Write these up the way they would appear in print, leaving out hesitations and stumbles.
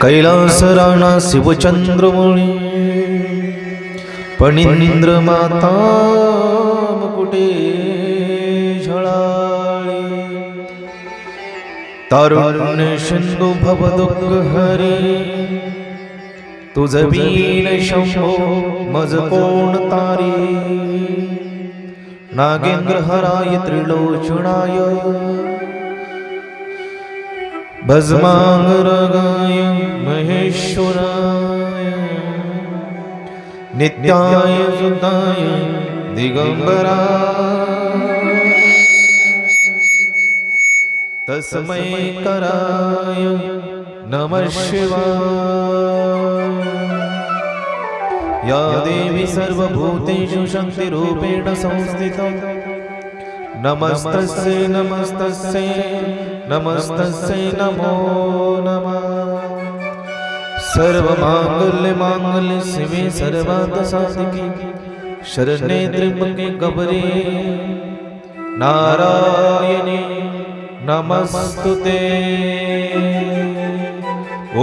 कैलास राणा शिवचंद्रमणी पणींद्र माता मुकुटे झळाळे तारुण्य सिंधू भवदुःख हरी तुझ बीन शंभो मज कोण तारी नागेंद्र हराय त्रिलोचनाय भस्मांगरागाय महेश्वराय नित्याय सुताय दिगंबराय तस्मै कराय नमः शिवाय। या देवी सर्वभूतेषु शक्तिरूपेण संस्थिता नमस्तस्यै नमस्तस्यै नमस्तस्यै नमो नमः। सर्वमांगल्ये शिवे सर्वार्थसाधिके शरण्ये त्र्यंबके गौरी नारायणे नमस्तुते।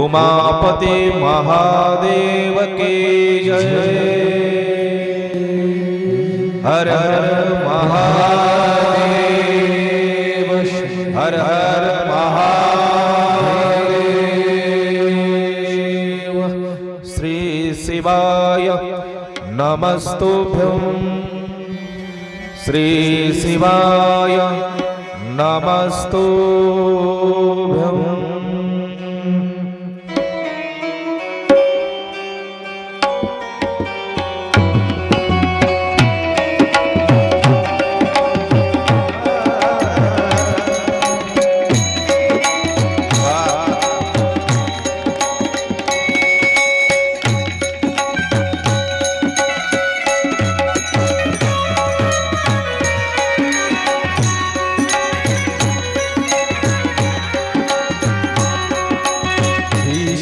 उमापते महादेव की जय। हर हर महादेव हर हर महादेव। श्री शिवाय नमस्तुभ्यं श्री शिवाय नमस्तुभ्यं।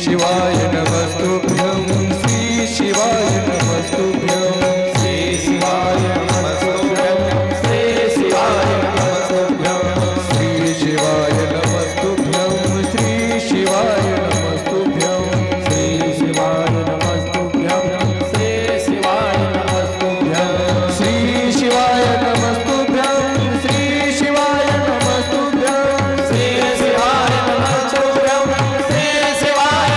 शिवाय नमस्तुभ्यं श्री शिवाय नमस्तुभ्यं श्री शिवाय नमस्तुभ्यं श्री शिवाय नमस्तुभ्यं श्री शिवाय नमस्तुभ्यं श्री शिवाय नमस्तुभ्यं श्री शिवाय नमस्तुभ्यं श्री शिवाय नमस्तुभ्यं श्री शिवाय नमस्तुभ्यं श्री शिवाय नमस्तुभ्यं श्री शिवाय नमस्तुभ्यं श्री शिवाय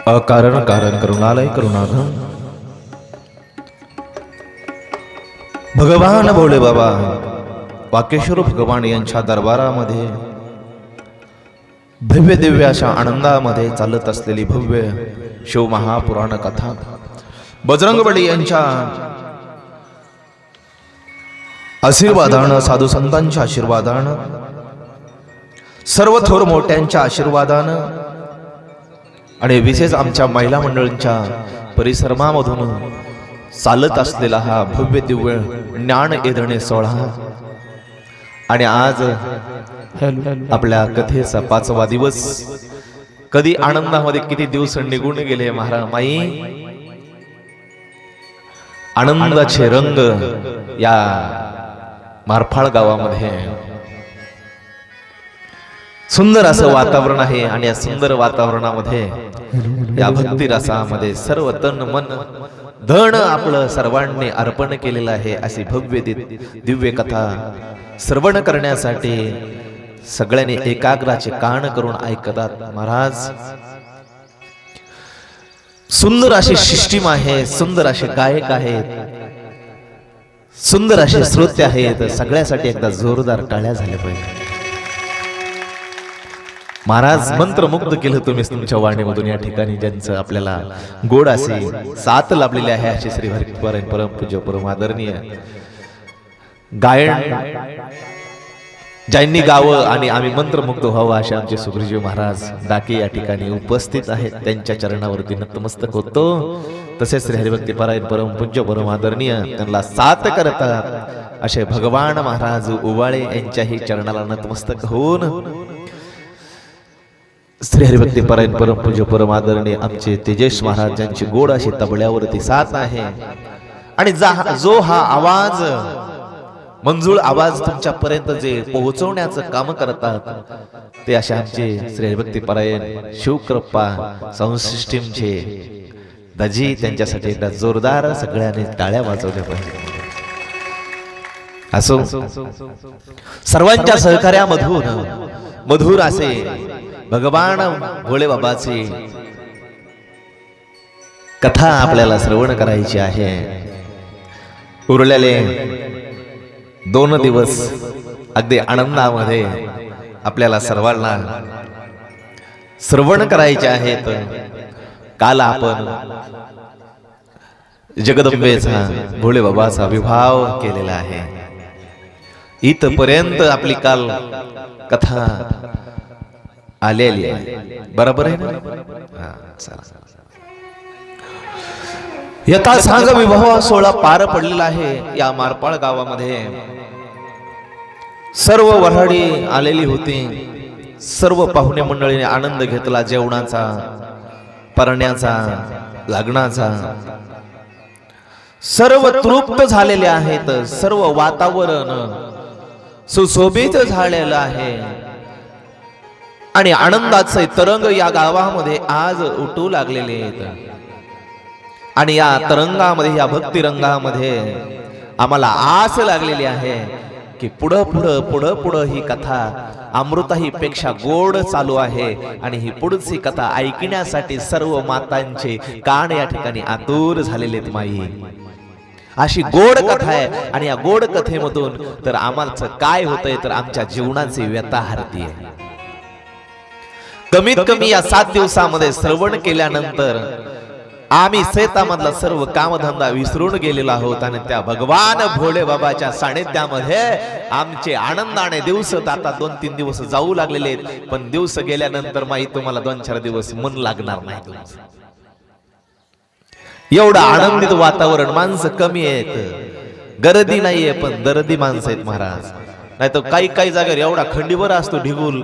अकारण कारण करुणालय करुणाघन भगवान भोले बाबा वाकेश्वर भगवान यांच्या दरबारामध्ये भव्य दिव्य अशा आनंदामध्ये चालत असलेली भव्य शिव महापुराण कथा बजरंगबली यांच्या आशीर्वादानं, साधू संतांच्या आशीर्वादानं, सर्व थोर मोठ्यांच्या आशीर्वादानं आणि विशेष आमच्या महिला मंडळींच्या परिसरामधून चालत असलेला हा भव्य दिव्य ज्ञान येधणे सोहळा आणि आज आपल्या कथेचा 5वा दिवस. कधी आनंदामध्ये किती दिवस निघून गेले महाराज माई. आनंदाचे रंग या मारफाळ गावामध्ये सुंदर असं वातावरण आहे आणि या सुंदर वातावरणामध्ये या भक्ती रसामध्ये सर्व तन मन धन आपलं सर्वांनी अर्पण केलेलं आहे. अशी भव्य दिव्य कथा श्रवण करण्यासाठी सगळ्यांनी एकाग्राचे कान करून ऐकतात. महाराज सुंदर अशी सिस्टीम आहे, सुंदर असे गायक आहेत, सुंदर असे श्रोते आहेत. सगळ्यासाठी एकदा जोरदार टाळ्या झाल्या पाहिजे. महाराज मंत्रमुग्ध केलं तुम्ही तुमच्या वाणीमधून. या ठिकाणी ज्यांचं आपल्याला गोड असे साथ लाभलेले आहे असे श्री हरिपारायण परमपूज्य परम आदरणीय गायन ज्यांनी गावं आणि आम्ही मंत्रमुग्ध व्हावं असे आमचे सुग्रीजी महाराज डाके या ठिकाणी उपस्थित आहेत. त्यांच्या चरणावरती नतमस्तक होतो. तसेच श्री हरिभक्तीपारायण परमपूज्य परम आदरणीय त्यांना साथ करतात असे भगवान महाराज उवाळे यांच्याही चरणाला नतमस्तक होऊन श्री हरिभक्तीपारायण परमपूज्य परम आदरणीय आमचे तेजेश महाराज ज्यांची गोड अशी तबल्यावरती साथ आहे आणि जो हा आवाज मंजूळ आवाज तुमच्यापर्यंत जे पोहोचवण्याचं काम करतात ते अशा आमचे श्री हरिभक्तीपारायण शिवकृपा संसिस्टीमचे दाजी. त्यांच्यासाठी एकदा जोरदार सगळ्यांनी टाळ्या वाजवल्या पाहिजे. असो सर्वांच्या सहकार्यामधून मधुर असे भगवान भोले बाबाची कथा आपल्याला श्रवण करायची आहे. उरलेले 2 दिवस अगदी आनंदामध्ये आपल्याला सर्वांना श्रवण करायचे आहेत. काल आपण जगदंबेचा भोले बाबाचा विभाव केलेला आहे. इथपर्यंत आपली काल कथा आलेली आहे. बरोबर आहे ना? यथा सांग विवाह सोहळा पार पडलेला आहे. या मारपाळ गावामध्ये सर्व वऱ्हाडी आलेली होती. सर्व पाहुणे मंडळीने आनंद घेतला. जेवणाचा, परण्याचा, लग्नाचा. सर्व तृप्त झालेले आहेत. सर्व वातावरण सुशोभित झालेलं आहे आणि आनंदाचे तरंग या गावामध्ये आज उठू लागलेले आहेत. आणि या तरंगामध्ये, या भक्ती रंगामध्ये आम्हाला आस लागलेली आहे की पुढं ही कथा अमृताही पेक्षा गोड चालू आहे. आणि ही पुढची कथा ऐकण्यासाठी सर्व मातांचे कान या ठिकाणी आतुर झालेले आहेत. माई अशी गोड कथा आहे आणि या गोड कथेमधून तर आम्हाला काय होतंय तर आमच्या जीवनाची व्यथा हरतीये. कमीत कमी या 7 दिवसामध्ये श्रवण केल्यानंतर आम्ही शेतामधला सर्व कामधंदा विसरून गेलेलो आहोत आणि त्या भगवान भोले बाबाच्या सानिध्यामध्ये आमचे आनंदाने दिवस आता 2-3 दिवस जाऊ लागलेले आहेत. पण दिवस गेल्यानंतर माहिती तुम्हाला 2-4 दिवस मन लागणार नाही तुमचं. एवढं आनंदित वातावरण. माणसं कमी आहेत, गर्दी नाहीये, पण दर्दी माणसं आहेत महाराज. नाही तर काही जागेवर एवढा खंडीवर असतो ढिगूल,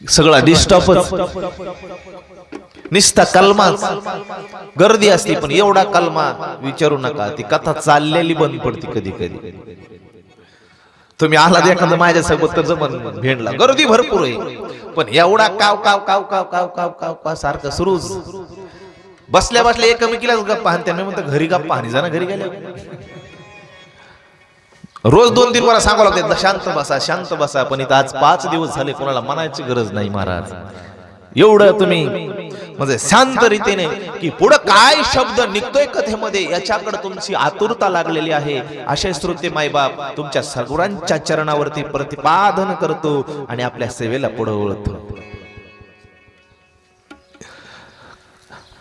सगळा डिस्टर्बच, निस्ता कलमाच गर्दी असते. पण एवढा कलमा विचारू नका. ती कथा चाललेली बंद पडती कधी कधी. तुम्ही आला एखादं माझ्यासोबत तर जमन भेंडला गर्दी भरपूर आहे, पण एवढा काव काव काव काव काव काव काव काव सारखं सुरूच. बसल्या बसल्या एकमेकीलाच गप्पा आणि त्यांना म्हणतात घरी गप्पा आणि जण घरी गेले रोज 2-3 वेळा सांगावं लागते शांत बसा पण इथं आज 5 दिवस झाले कोणाला म्हणायची गरज नाही महाराज. एवढं तुम्ही म्हणजे शांत रीतीने की पुढे काय शब्द निघतोय कथेमध्ये याच्याकडे तुमची आतुरता लागलेली आहे. असे श्रोते मायबाप तुमच्या सगळ्यांच्या चरणावरती प्रतिपादन करतो आणि आपल्या सेवेला पुढे ओळखतो.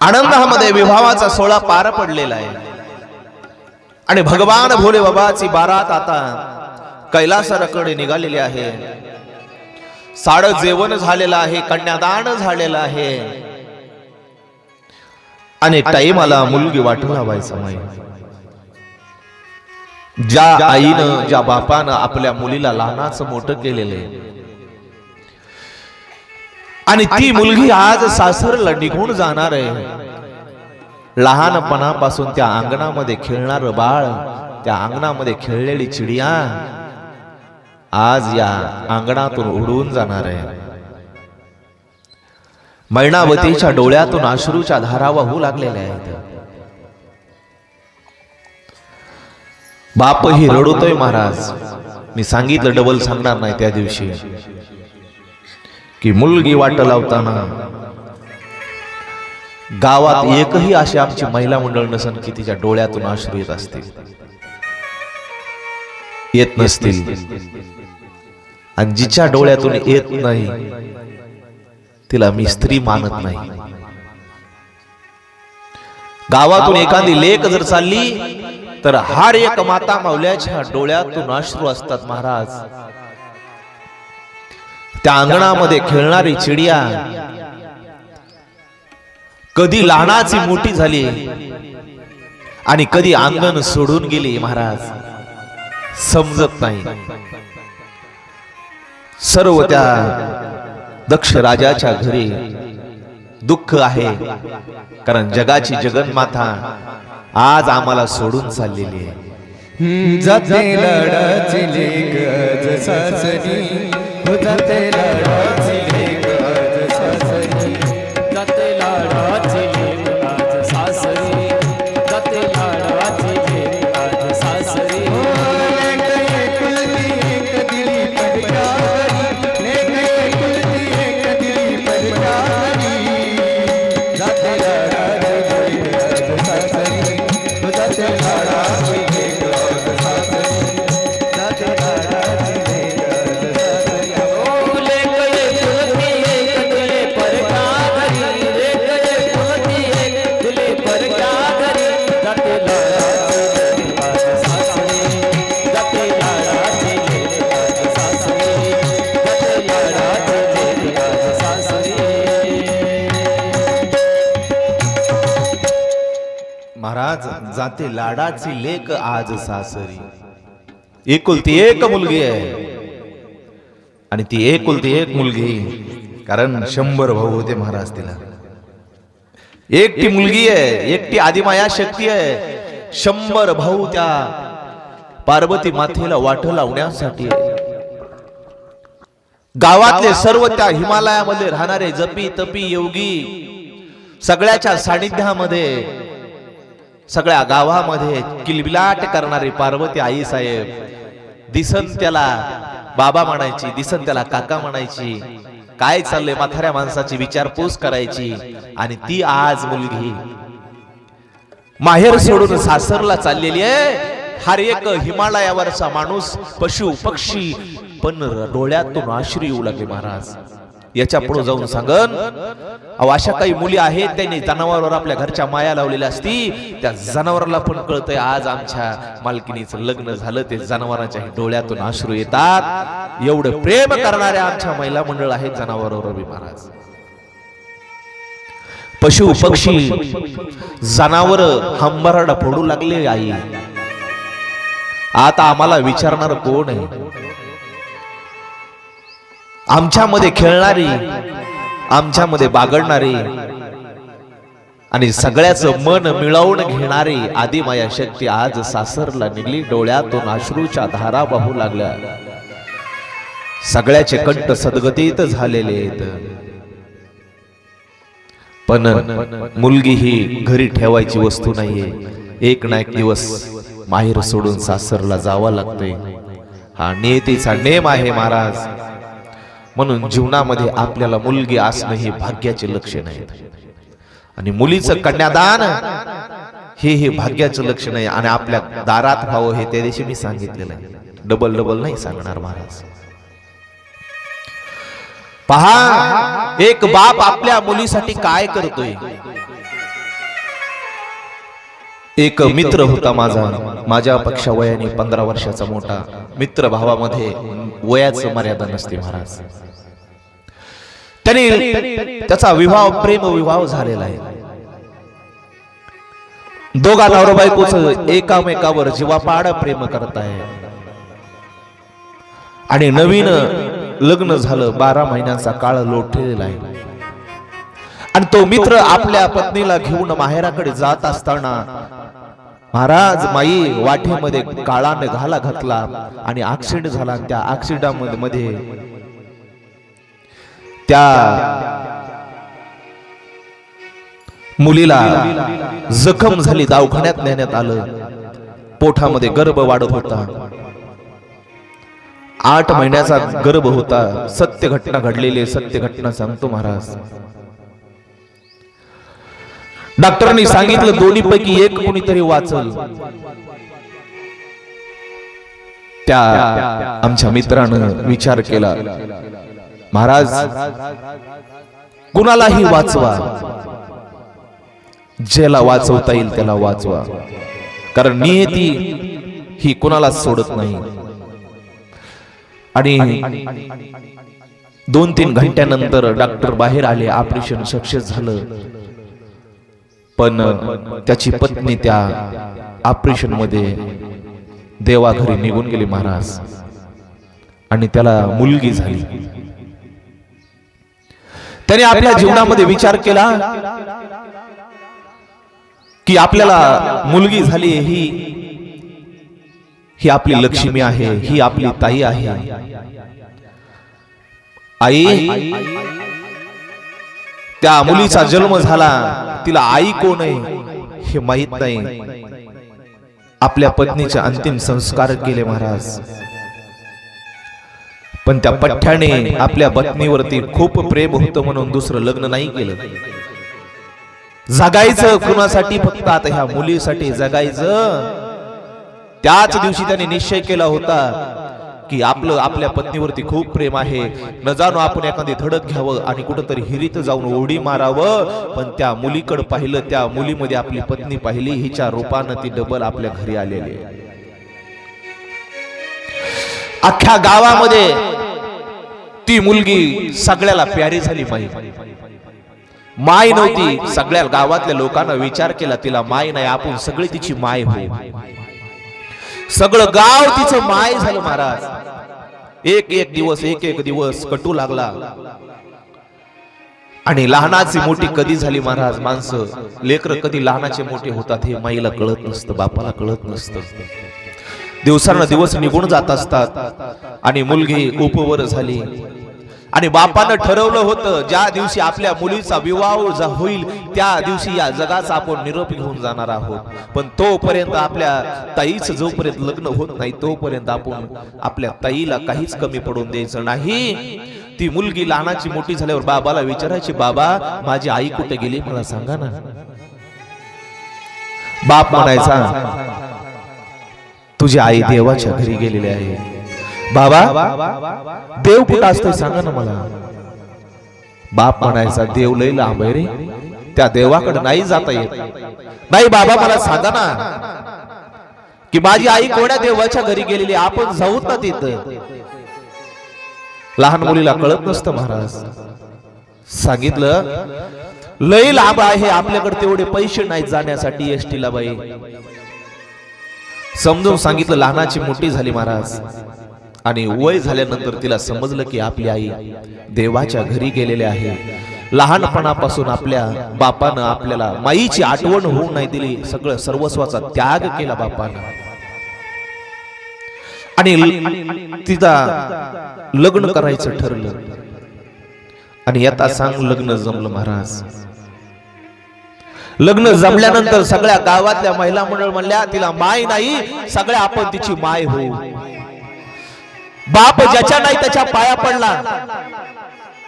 आनंदामध्ये विवाहाचा सोहळा पार पडलेला आहे आणि भगवान भोले बाबाची बारात आता कैलासाकडे निघालेली आहे. साडं जेवण झालेलं आहे, कन्यादान झालेलं आहे आणि टाइमाला मुलगी वाटू लावायचा नाही. ज्या आईनं ज्या बापानं आपल्या मुलीला लहानाचं मोठं केलेले आणि ती मुलगी आज सासरला निघून जाणार आहे. लहानपणापासून त्या अंगणामध्ये खेळणार बाळ, त्या अंगणामध्ये खेळलेली चिडिया आज या अंगणातून उडून जाणार आहे. मैनावतीच्या डोळ्यातून अश्रूच्या धारा वाहू लागलेल्या आहेत. बापही रडतोय महाराज. मी सांगितलं डबल सांगणार नाही त्या दिवशी की मुलगी वाट लावताना गावात एकही अशी आमची महिला मंडळ नसन की तिच्या डोळ्यातून अश्रू येत असतील, येत नसतील. आणि जिच्या डोळ्यातून येत नाही तिला मी स्त्री मानत नाही. गावातून एखादी लेक जर चालली तर हर एक माता मावल्याच्या डोळ्यातून अश्रू असतात महाराज. त्या अंगणामध्ये खेळणारी चिडिया कधी लहानाची मोठी झाली आणि कधी अंगण सोडून गेली महाराज, समजत नाही. सर्व त्या दक्ष राजाच्या घरी दुःख आहे कारण जगाची जगन्माता आज आम्हाला सोडून चाललेली आहे. जाते लाडाची लेक आज सासरी, जाते लाडाची लेक आज सासरी, जाते लाडाची लेक आज सासरी, जाते लाडाची लेक आज सासरी. लेक एकुलती एक दिली पडकावरी, लेक एकुलती एक दिली पडकावरी. जाते लाडाची लेक आज सासरी, जाते लाडाची लेक आज सासरी, जाते लाडाची लेक आज सासरी. ओ लेक एकुलती एक दिले परकाधरी, लेक एकुलती एक दिले परकाधरी. जाते लाडाची लेक आज सासरी, जाते लाडाची लेक आज सासरी, जाते लाडाची लेक आज सासरी. महाराज जाते लाडाची लेक आज सासरी. एकुलती एक मुलगी आहे आणि ती एकुलती एक मुलगी कारण 100 भाऊ होते महाराज. तिला एकटी मुलगी आहे, एकटी आदिमाया शक्ती आहे. 100 भाऊ त्या पार्वती मातेला वाट लावण्यासाठी आहे. गावातले सर्व त्या हिमालयामध्ये राहणारे जपी तपी योगी सगळ्याच्या सानिध्यामध्ये सगळ्या गावामध्ये किलबिलाट करणारी पार्वती आई साहेब दिसन त्याला बाबा म्हणायची, दिसन त्याला काका म्हणायची. काय चाललंय म्हाताऱ्या माणसाची विचारपूस करायची. आणि ती आज मुलगी माहेर सोडून सासरला चाललेली आहे. हर एक हिमालयावरचा माणूस पशु पक्षी पण डोळ्यातून अश्रू येऊ लागले महाराज. याच्या पुढे जाऊन सांगन अशा काही मुली आहेत त्यांनी जनावरांवर आपल्या घरच्या माया लावलेल्या असती. त्या जनावराला पण कळतंय आज आमच्या मालकिनीचं लग्न झालं. ते जनावरांच्या डोळ्यातून अश्रू येतात. एवढं प्रेम करणाऱ्या आमच्या महिला मंडळ आहेत जनावरांवर बी महाराज. पशु पक्षी जनावर हंबरडा फोडू लागले आई. आता आम्हाला विचारणार कोण आहे? आमच्यामध्ये खेळणारी, आमच्यामध्ये बागडणारी आणि सगळ्याचं मन मिळवून घेणारी आदिमाया शक्ती आज सासरला निघली. डोळ्यातून अश्रूच्या धारा वाहू लागल्या. सगळ्याचे कंठ सद्गतीत झालेले आहेत. पण मुलगी ही घरी ठेवायची वस्तू नाहीये. एक ना एक दिवस माहेर सोडून सासरला जावं लागतंय. हा नियतीचा नेम आहे महाराज. म्हणून जीवनामध्ये आपल्याला मुलगी असणं हे भाग्याचे लक्षण आहे. आणि मुलीचं कन्यादान हे भाग्याचं लक्षण आहे. आणि आपल्या दारात व्हावं हे त्या दिवशी मी सांगितलेलं आहे. डबल नाही सांगणार महाराज. पहा, एक बाप आपल्या मुलीसाठी काय करतोय. एक मित्र होता माझ्यापेक्षा वयाने 15 वर्षाचा मोठा मित्र. भावामध्ये वयाचं मर्यादा नसते महाराज. त्याचा प्रेम विवाह झालेला आहे. दोघा नवरा बायकोचं एकामेकावर जीवापाड प्रेम करताय. आणि नवीन लग्न झालं, 12 महिन्यांचा काळ लोटलेला आहे. आणि तो मित्र आपल्या पत्नीला घेऊन माहेराकडे जात असताना महाराज माई वाटेमध्ये काळाने घाला घातला आणि ऍक्सिडेंट झाला. त्या ऍक्सिडेंट मध्ये त्या मुलीला जखम झाली. दवाखान्यात नेण्यात आलं. पोटामध्ये गर्भ वाढत होता. 8 महिन्याचा गर्भ होता. सत्य घटना घडलेली, सत्य घटना सांगतो महाराज. डॉक्टरांनी सांगितलं दोन्हीपैकी एक कोणीतरी वाचल. त्या आमच्या मित्रानं विचार केला, महाराज कुणालाही वाचवा, ज्याला वाचवता येईल त्याला वाचवा. कारण नियती ही कुणालाच सोडत नाही. आणि 2-3 घंट्यानंतर डॉक्टर बाहेर आले. ऑपरेशन सक्सेस झालं. पण त्याची पत्नी त्या ऑपरेशन मध्ये देवाघरी निघून गेली महाराज. आणि त्याला मुलगी झाली. त्याने आपल्या जीवनामध्ये विचार केला की आपल्याला मुलगी झाली ही आपली लक्ष्मी आहे, ही आपली ताई आहे. आई, त्या मुलीचा जन्म झाला, तिला आई कोण आहे हे माहित नाही. आपल्या पत्नीचे अंतिम संस्कार केले महाराज. पण त्या पठ्ठ्याने आपल्या पत्नीवरती खूप प्रेम होतं म्हणून दुसरं लग्न नाही केलं. जगायचं कुणासाठी? फक्त आता ह्या मुलीसाठी जगायचं. त्याच दिवशी त्याने निश्चय केला होता की आपल्या पत्नीवरती खूप प्रेम आहे. न जाणो आपण एखादी धडक घ्यावं आणि कुठंतरी हिरीत जाऊन उडी मारावं. पण त्या मुलीकडे पाहिलं, त्या मुलीमध्ये आपली पत्नी पाहिली. हिच्या रूपानं ती डबल आपल्या घरी आलेली. अख्ख्या गावामध्ये ती मुलगी सगळ्याला प्यारी झाली. माय नव्हती. सगळ्या गावातल्या लोकांना विचार केला, तिला माय नाही, आपण सगळी तिची माय हो. सगळं गाव तिचं माय झालं महाराज. एक दिवस कटू लागला. आणि लहानाची मोठी कधी झाली महाराज. माणसं लेकर कधी लहानाचे मोठे होतात हे माईला कळत नसतं, बापाला कळत नसतं. दिवसांदिवस निघून जात असतात. आणि मुलगी उपवर झाली. आणि बापानं ठरवलं होतं ज्या दिवशी आपल्या मुलीचा विवाह होईल त्या दिवशी या जगाचा आपण निरोप घेऊन जाणार आहोत. पण तोपर्यंत आपल्या ताईचं जोपर्यंत लग्न होत नाही तोपर्यंत आपण आपल्या ताईला काहीच कमी पडून द्यायचं नाही. ती मुलगी लहानाची मोठी झाल्यावर बाबाला विचारायची, बाबा माझी आई कुठे गेली मला सांगा ना. बाप म्हणायचा, तुझी आई देवाच्या घरी गेलेली आहे. बाबा देव कुठं असतोय सांगा ना मला. बाप म्हणायचा, देव लय लांब आहे रे, त्या देवाकडे नाही जाता येत. नाही बाबा मला सांगा ना की माझी आई कोण्या देवाच्या घरी गेलेली, आपण जाऊत ना तिथं. लहान मुलीला कळत नसतं महाराज. सांगितलं लय लांब आहे, आपल्याकडे तेवढे पैसे नाहीत जाण्यासाठी एसटीला बाई. समजून सांगितलं. लहानाची मोठी झाली महाराज. आणि वय झाल्यानंतर तिला समजलं की आपली आई देवाच्या घरी गेलेली आहे. लहानपणापासून आपल्या बापानं आपल्याला माईची आठवण होऊ नाही दिली. सगळं सर्वस्वाचा त्याग केला बापानं. आणि तिचा लग्न करायचं ठरलं. आणि आता सांग लग्न जमलं महाराज. लग्न जमल्यानंतर सगळ्या गावातल्या महिला मंडळ म्हणल्या तिला माय नाही, सगळ्या आपण तिची माय होऊ. बाप ज्याच्या नाही त्याच्या पाया पडला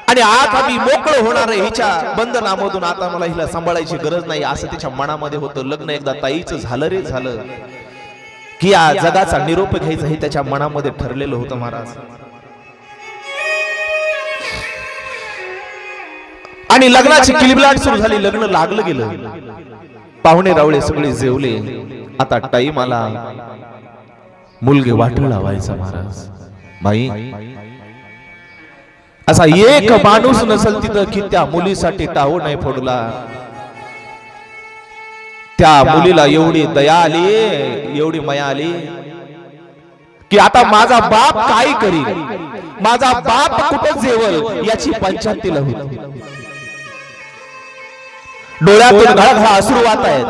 आणि आता मी मोकळं होणार आहे हिच्या बंधनामधून, आता मला हिला सांभाळायची गरज नाही असं तिच्या मनामध्ये होतं. लग्न एकदा ताईचं झालं रे झालं की या जगाचा निरोप घ्यायचा हे त्याच्या मनामध्ये ठरलेलं होतं महाराज. आणि लग्नाची किलबिलाट सुरू झाली, लग्न लागलं गेलं, पाहुणे रावळे सगळे जेवले. आता टाईम आला मुलगे वाटू लावायचा महाराज. बाई असा एक माणूस नसेल तिथं की त्या मुलीसाठी टाहो नाही फोडला. त्या मुलीला एवढी दया आली, एवढी माया आली की आता माझा बाप काय करील, माझा बाप कुठं जेवल याची पंचायत तिला होती. डोळ्यातून घळघळा अश्रू वाहत आहेत.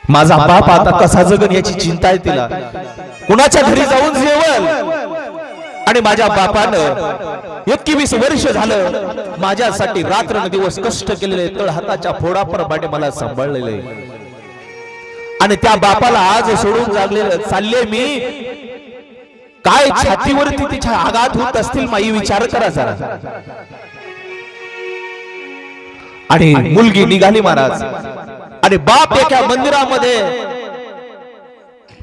माझा बाप आता कसा जगन याची चिंता आहे तिला. कुणाच्या घरी जाऊन जेवल आणि माझ्या बापानं 21 वर्ष झालं माझ्यासाठी रात्र दिवस कष्ट केलेले, तळ हाताच्या फोडाप्रमाणे मला सांभाळलेले आणि त्या बापाला आज सोडून जागलेलं चालले मी. काय छातीवरती तिच्या आघात होत असतील माई, विचार करा जरा. आणि मुलगी निघाली महाराज आणि बाप एका मंदिरामध्ये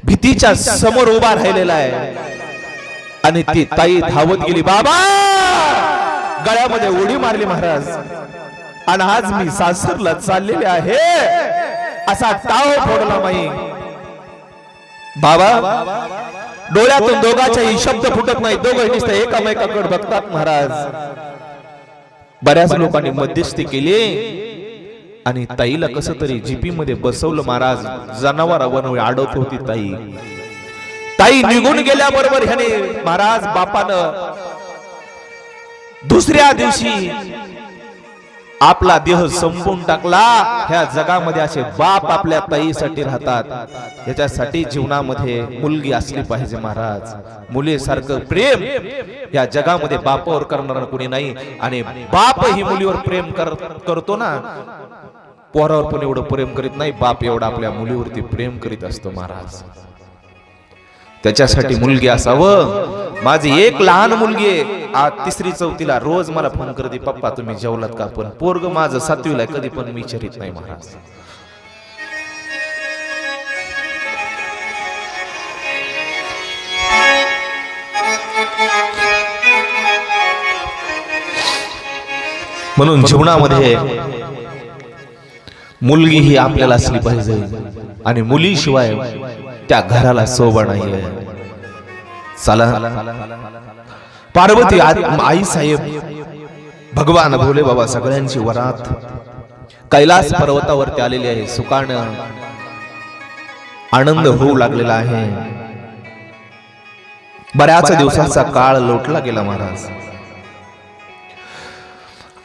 भीतीच्या समोर उभा राहिलेला आहे आणि ती ताई धावत गेली, बाबा गळ्यामध्ये उडी मारली महाराज. आणि आज मी सासरला चाललेले आहे असा टाव फोडला माई. बाबा डोळ्यातून दोघांचाही शब्द फुटत नाही, दोघं नुसतं एकामेकाकडे बघतात महाराज. बऱ्याच लोकांनी मध्यस्थी केली आणि ताईला कसं तरी जीपी मध्ये बसवलं महाराज. जनावरांवर आडत होती ताई. ताई निघून गेल्याबरोबर ह्याने महाराज बापानं दुसऱ्या दिवशी आपला देह संपून टाकला. ह्या जगामध्ये असे बाप आपल्या ताईसाठी राहतात. याच्यासाठी जीवनामध्ये मुलगी असली पाहिजे महाराज. मुलीसारखं प्रेम या जगामध्ये बापावर करणार कोणी नाही. आणि बाप ही मुलीवर प्रेम करतो ना, पोरावर पण एवढं प्रेम करीत नाही, बाप एवढा आपल्या मुलीवरती प्रेम करीत असतो महाराज. त्याच्यासाठी मुलगी असावं. माझी एक लहान मुलगी आहे, आज 3री 4थीला, रोज मला फोन करते, पप्पा तुम्ही जेवलात का. पण पोरग माझं 7वीला कधी पण मी विचारित नाही महाराज. म्हणून जीवनामध्ये मुलगी ही आपल्याला असली पाहिजे आणि मुलीशिवाय त्या घराला शोभा नाहीये. चला पार्वती आई साहेब भगवान भोले बाबा सगळ्यांची वरात कैलास पर्वतावरती आलेली आहे. सुखानं आनंद होऊ लागलेला आहे. बऱ्याच दिवसाचा काळ लोटला गेला महाराज.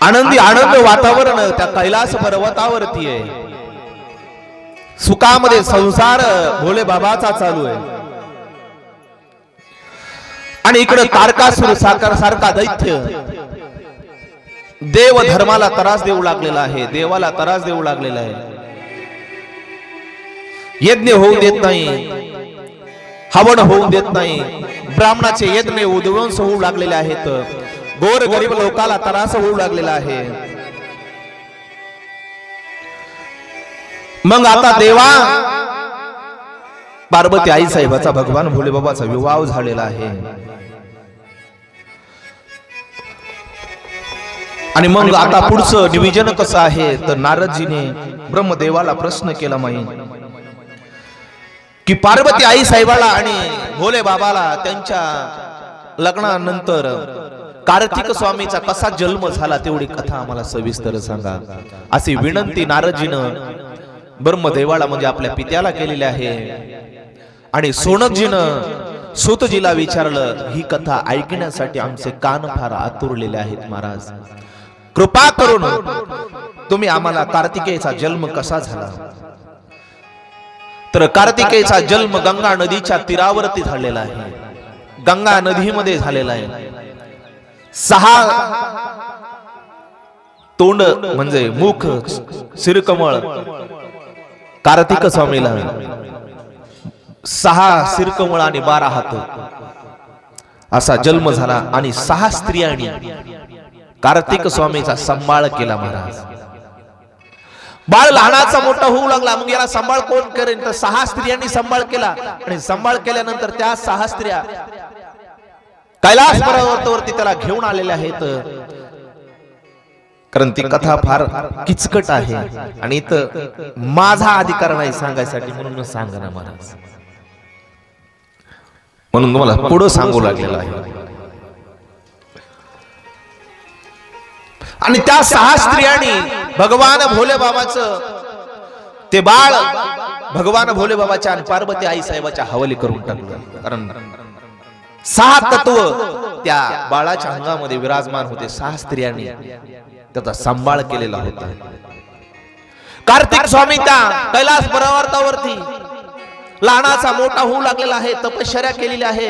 आनंदी आनंद वातावरण त्या कैलास पर्वतावरती आहे. सुखामध्ये संसार भोले बाबाचा चालू आहे आणि इकडे तारकासुर सारखा दैत्य देव धर्माला त्रास देऊ लागलेला आहे, देवाला त्रास देऊ लागलेला आहे. यज्ञ होऊ देत नाही, हवन होऊ देत नाही, ब्राह्मणाचे यज्ञ उद्ध्वंस होऊ लागलेले आहेत, गोर गरीब लोकाला त्रास होऊ लागलेला आहे. मग आता देवा पार्वती आई साहेबाचा भगवान भोले बाबाचा विवाह झालेला आहे. आणि मग आता पुढचं डिव्हिजन कसं आहे तर नारदजीने ब्रह्मदेवाला प्रश्न केला माही की पार्वती आई साहेबाला आणि भोले बाबाला त्यांच्या लग्नानंतर कार्तिक स्वामीचा कसा जन्म झाला तेवढी कथा आम्हाला सविस्तर सांगा, अशी विनंती नारदजीनं ब्रह्मदेवाला म्हणजे आपल्या पित्याला केलेली आहे. आणि सोनकजीनं सूतजीला विचारलं, ही कथा ऐकण्यासाठी आमचे कान फार आतुरलेले आहेत महाराज, कृपा करून तुम्ही आम्हाला कार्तिकेयचा जन्म कसा झाला. तर कार्तिकेयचा जन्म गंगा नदीच्या तीरावरती झालेला आहे, गंगा नदीमध्ये झालेला आहे. 6 तोंड म्हणजे मुख शिरकमळ कार्तिक स्वामीला 6 शिरकमळ आणि 12 हात असा जन्म झाला आणि 6 स्त्रियांनी कार्तिक स्वामीचा सांभाळ केला महाराज. बाळ लहानाचा मोठा होऊ लागला. मग याला सांभाळ कोण करेन? तर 6 स्त्रियांनी सांभाळ केला आणि सांभाळ केल्यानंतर त्या 6 स्त्रिया कैलास पर्वतावरती त्याला घेऊन आलेल्या आहेत. कारण ती कथा फार किचकट आहे आणि इथं माझा अधिकार नाही सांगायसाठी, म्हणून सांगा ना महाराज, म्हणून तुम्हाला पुढं सांगू लागलेलं आहे. आणि त्या 6 स्त्रियांनी भगवान भोले बाबाचं ते बाळ भगवान भोले बाबाच्या आणि पार्वती आई साहेबाच्या हवाली करून टाकलं. कारण 6 तत्व त्या बाळाच्या अंगामध्ये विराजमान होते. 6 स्त्रियांनी त्याचा सांभाळ केलेला होता. कार्तिक स्वामी त्या कैलास पर्वतावरती लहानाचा मोठा होऊ लागलेला आहे. तपश्चर्या केलेली आहे.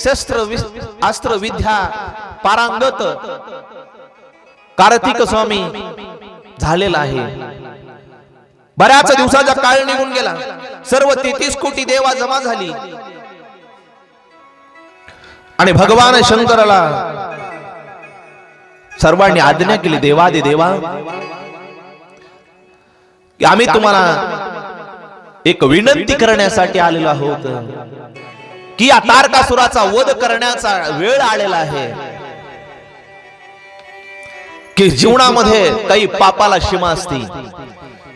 शस्त्र अस्त्र विद्या पारंगत कार्तिक स्वामी झालेला आहे. बऱ्याच दिवसाचा काळ निघून गेला. सर्व 33 कोटी देवा जमा झाली आणि भगवान शंकराला सर्वांनी आज्ञा केली, देवादि देवा आम्ही तुम्हाला एक विनंती करण्यासाठी आलेलो आहोत की या तारकासुराचा वध करण्याचा वेळ आलेला आहे. की जीवनामध्ये काही पापाला सीमा असते.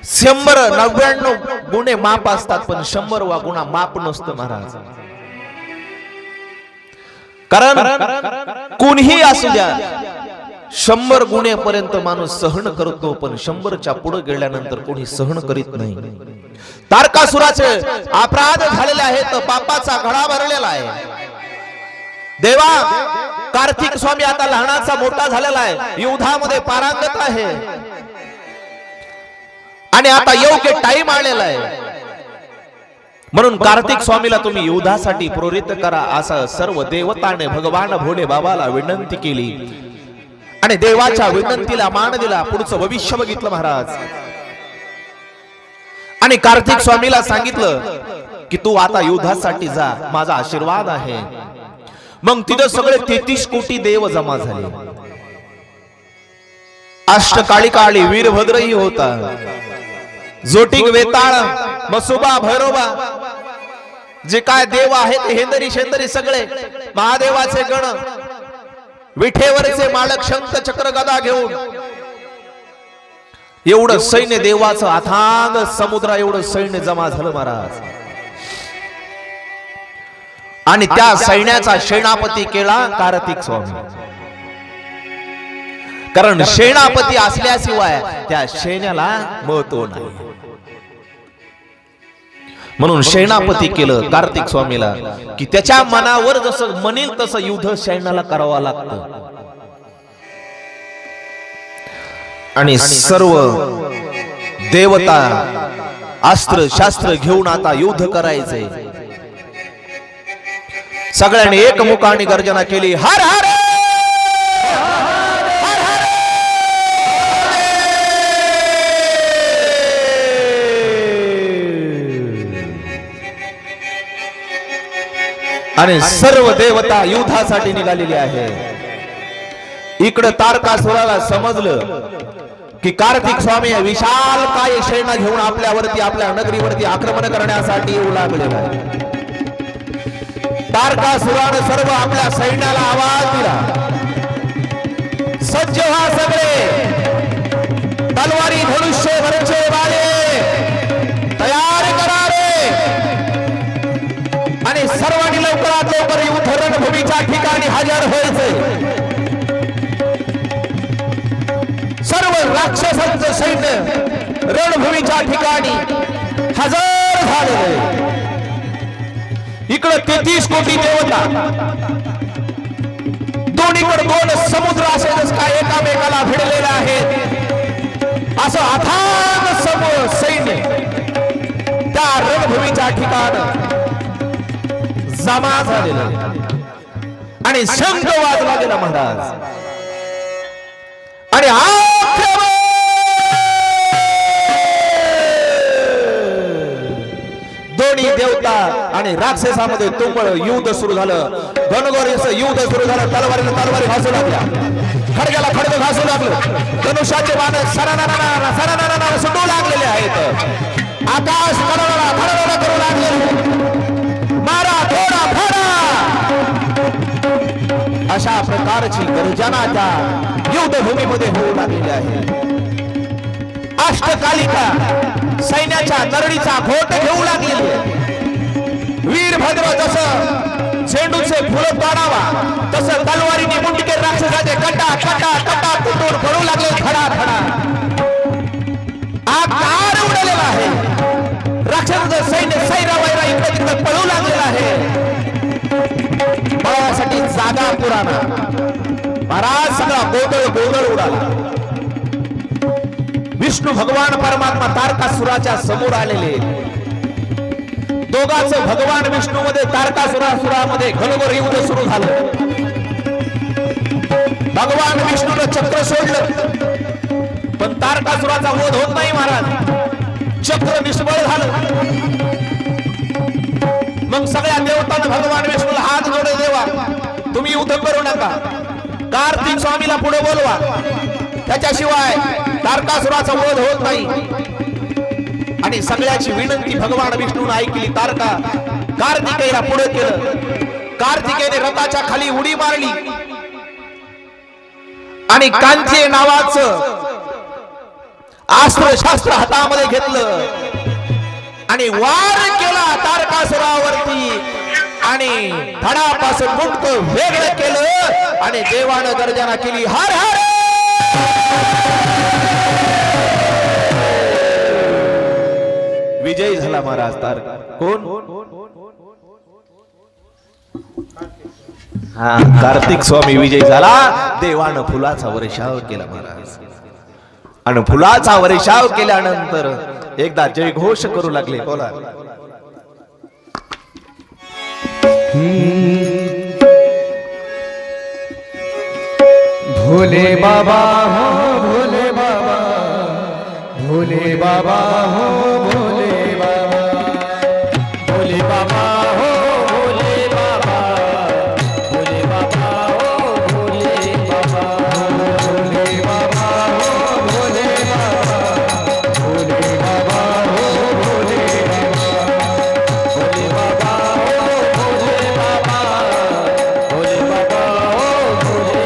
199 गुन्हे माप असतात, पण 100वा गुन्हा माप नसतो महाराज. कारण कोणीही असू द्या 100 गुन्हेपर्यंत माणूस सहन करतो, पण 100च्या पुढे गेल्यानंतर कोणी सहन करीत नाही. तारकासुराचे अपराध झालेले आहेत, पापाचा घडा भरलेला आहे. देवा कार्तिक स्वामी आता लहानाचा मोठा झालेला आहे, युद्धामध्ये पारंगत आहे आणि आता योग्य टाइम आलेला आहे. म्हणून कार्तिक स्वामीला तुम्ही युद्धासाठी प्रेरित करा असं सर्व देवताने भगवान भोले बाबाला विनंती केली आणि देवाच्या विनंतीला मान दिला. पुढचं भविष्य बघितलं महाराज आणि कार्तिक स्वामीला सांगितलं की तू आता युद्धासाठी जा, माझा आशीर्वाद आहे. मग तिथं सगळे 33 कोटी देव जमा झाले. अष्टकाळी वीरभद्रही होता, जोटिक वेताळ मसुबा भैरोबा जे काय देव आहेत, हेंदरी शेंदरी सगळे महादेवाचे गण, विठेवरचे मालक शंख चक्र गदा घेऊन एवढं सैन्य, देवाचं अथांग समुद्र एवढं सैन्य जमा झालं महाराज. आणि त्या सैन्याचा सेनापती केला कार्तिक स्वामी. कारण सेनापती असल्याशिवाय त्या सैन्याला महत्व नाही, म्हणून सेनापती केलं कार्तिक स्वामीला की त्याच्या मनावर जसं म्हणेल तसं युद्ध सैन्याला करावं लागतं. आणि सर्व देवता अस्त्र शास्त्र घेऊन आता युद्ध करायचे. सगळ्यांनी एकमुखाने गर्जना केली, हर हर आणि सर्व देवता युद्धासाठी निघालेली आहे. इकडे तारकासुराला समजलं की कार्तिक स्वामी विशाल काय सैन्य घेऊन आपल्यावरती, आपल्या नगरीवरती आक्रमण करण्यासाठी येऊ लागलेला आहे. तारकासुराने सर्व आपल्या सैन्याला आवाज दिला, सज्ज व्हा सगळे, तलवारी धनुष्य वरचे वाले तयार करा रे. आणि सर्वांनी लवकरात लवकर युद्ध रणभूमीच्या ठिकाणी हजर व्हायचे. सर्व राक्षसांचं सैन्य रणभूमीच्या ठिकाणी हजर झाले. इकडे 33 कोटी देवता, दोन्हीकडे 2 समुद्र असे जस काय एकामेकाला भिडलेले आहेत. असं अथांग सैन्य त्या रणभूमीच्या ठिकाणी जमा झालेला आणि शंख वाजला गेला महाराज. आणि आक्रमण कोटी देवता आणि राक्षसामध्ये तुंबळ युद्ध सुरू झालं. घनघोर असं युद्ध सुरू झालं. तलवारीला तलवारी घासू लागल्या, खडग्याला खडग घासू लागलं. धनुष्याचे बाण सराना सुटू लागलेले आहेत. आकाश खडखडा करू लागले. मारा थोडा फाडा अशा प्रकारची गर्जना त्या युद्धभूमीमध्ये होऊ लागलेली आहे. अष्टकालिका सैन्याच्या नरडीचा घोट घेऊ लागलेली. वीरभद्र जसं झेंडूचे फुलं तोडावा तसं तलवारीने मुंडके राक्षसाचे कटा कटा कटा तुटून पडू लागले. खडा खडा आकार उडलेला आहे. राक्षसाचं सैन्य सैरावैरा इकडे तिकडे पळू लागलेलं आहे. बळासाठी जागा पुराणा. महाराज सगळा गोंधळ उडाला. विष्णू भगवान परमात्मा तारकासुराच्या समोर आलेले. दोघांचं भगवान विष्णू मध्ये तारकासुरामध्ये घनघोर युद्ध सुरू झालं. भगवान विष्णूनं चक्र सोडलं पण तारकासुराचा वध होत नाही. महाराज चक्र निष्फळ झालं. मग सगळ्या देवतांना भगवान विष्णूला हात जोडे, देवा तुम्ही युद्ध करू नका, कार्तिक स्वामीला पुढे बोलवा, त्याच्याशिवाय तारकासुराचा वध होत नाही. आणि सगळ्याची विनंती भगवान विष्णूने ऐकली. कार्तिकेयला पुढे केलं. कार्तिकेयने रथाच्या खाली उडी मारली आणि कांती नावाचं अस्त्र शास्त्र हातामध्ये घेतलं आणि वार केला तारकासुरावरती आणि धडापासून मुक्त वेगळं केलं आणि देवानं गर्जना केली. हर हर विजय झाला महाराज. तारका कोण? हा, कार्तिक स्वामी विजय झाला. देवानं फुलाचा वर्षाव केला महाराज. आणि फुलाचा वर्षाव केल्यानंतर एकदा जय घोष करू लागले. बोला. भोले बाबा हो भोले बाबा, भोले बाबा हो भोले बाबा, भोले बाबा हो भोले बाबा, भोले बाबा हो भोले बाबा, भोले बाबा हो भोले बाबा, भोले बाबा हो भोले बाबा, भोले बाबा हो भोले बाबा, भोले बाबा हो Bhole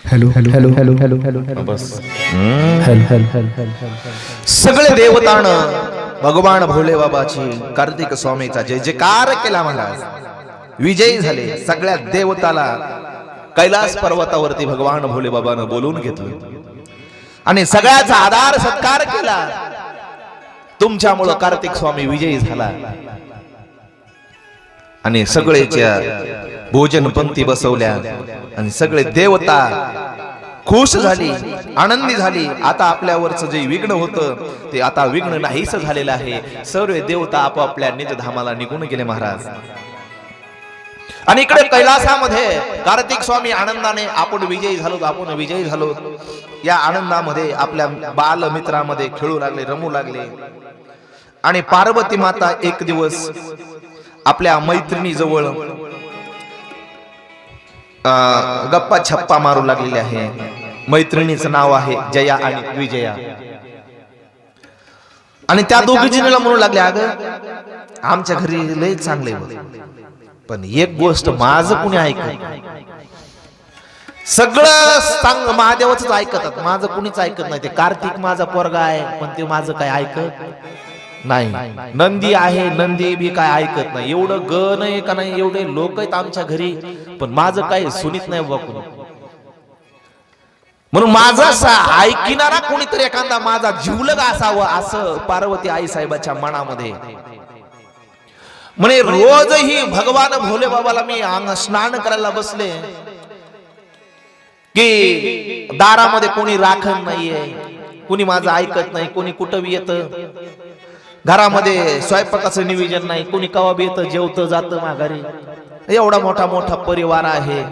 hello hello hello hello hello hello बस. हेलो हेलो हेलो सगळे देवतानं भगवान भोले बाबाची कार्तिक स्वामीचा जय जयकार केला महाराज. विजयी झाले. सगळ्या देवताला कैलास पर्वतावरती भगवान भोले बाबानं बोलून घेतलं आणि सगळ्याचा आदर सत्कार केला. तुमच्यामुळे कार्तिक स्वामी विजयी झाला. आणि सगळेच्या भोजन पंक्ती बसवल्या आणि सगळे देवता खुश झाली, आनंदी झाली. आता आपल्यावरचं जे विघ्न होतं ते आता विघ्न नाहीस झालेलं आहे. सर्व देवता आपापल्या निज धामाला निघून गेले महाराज. आणि इकडे कैलासामध्ये कार्तिक स्वामी आनंदाने आपण विजयी झालो, आपण विजयी झालो या आनंदामध्ये आपल्या बाल मित्रामध्ये खेळू लागले, रमू लागले. आणि पार्वती माता एक दिवस आपल्या मैत्रिणी जवळ गप्पा छप्पा मारू लागलेली आहे. मैत्रिणीचं नाव आहे जया आणि विजया. आणि त्या दोघी जणीला म्हणू लागले, अगं आमच्या घरी लय चांगले पण एक गोष्ट माझं कुणी ऐकत, सगळं सांग महादेवाच ऐकतात, माझं कुणीच ऐकत नाही. ते कार्तिक माझा पोरगा आहे पण ते माझं काय ऐकत नाही. नंदी आहे, नंदी बी काय ऐकत नाही. एवढं गण आहे का नाही, एवढे लोक आहेत आमच्या घरी पण माझं काही सुनीत नाही बाबा कुणी. म्हणून माझा ऐकणारा कोणीतरी एखादा माझा जीवलग असावं असं पार्वती आई साहेबाच्या मनामध्ये. म्हणे रोजही भगवान भोले बाबाला मी स्नान करायला बसले की दारामध्ये कोणी राखण नाहीये, कोणी माझं ऐकत नाही, कोणी कुठं येत, घरामध्ये स्वयंपाकाचं नियोजन नाही, कोणी कवा बी येतं जेवतं जातं माघारी. एवढा मोठा मोठा परिवार आहे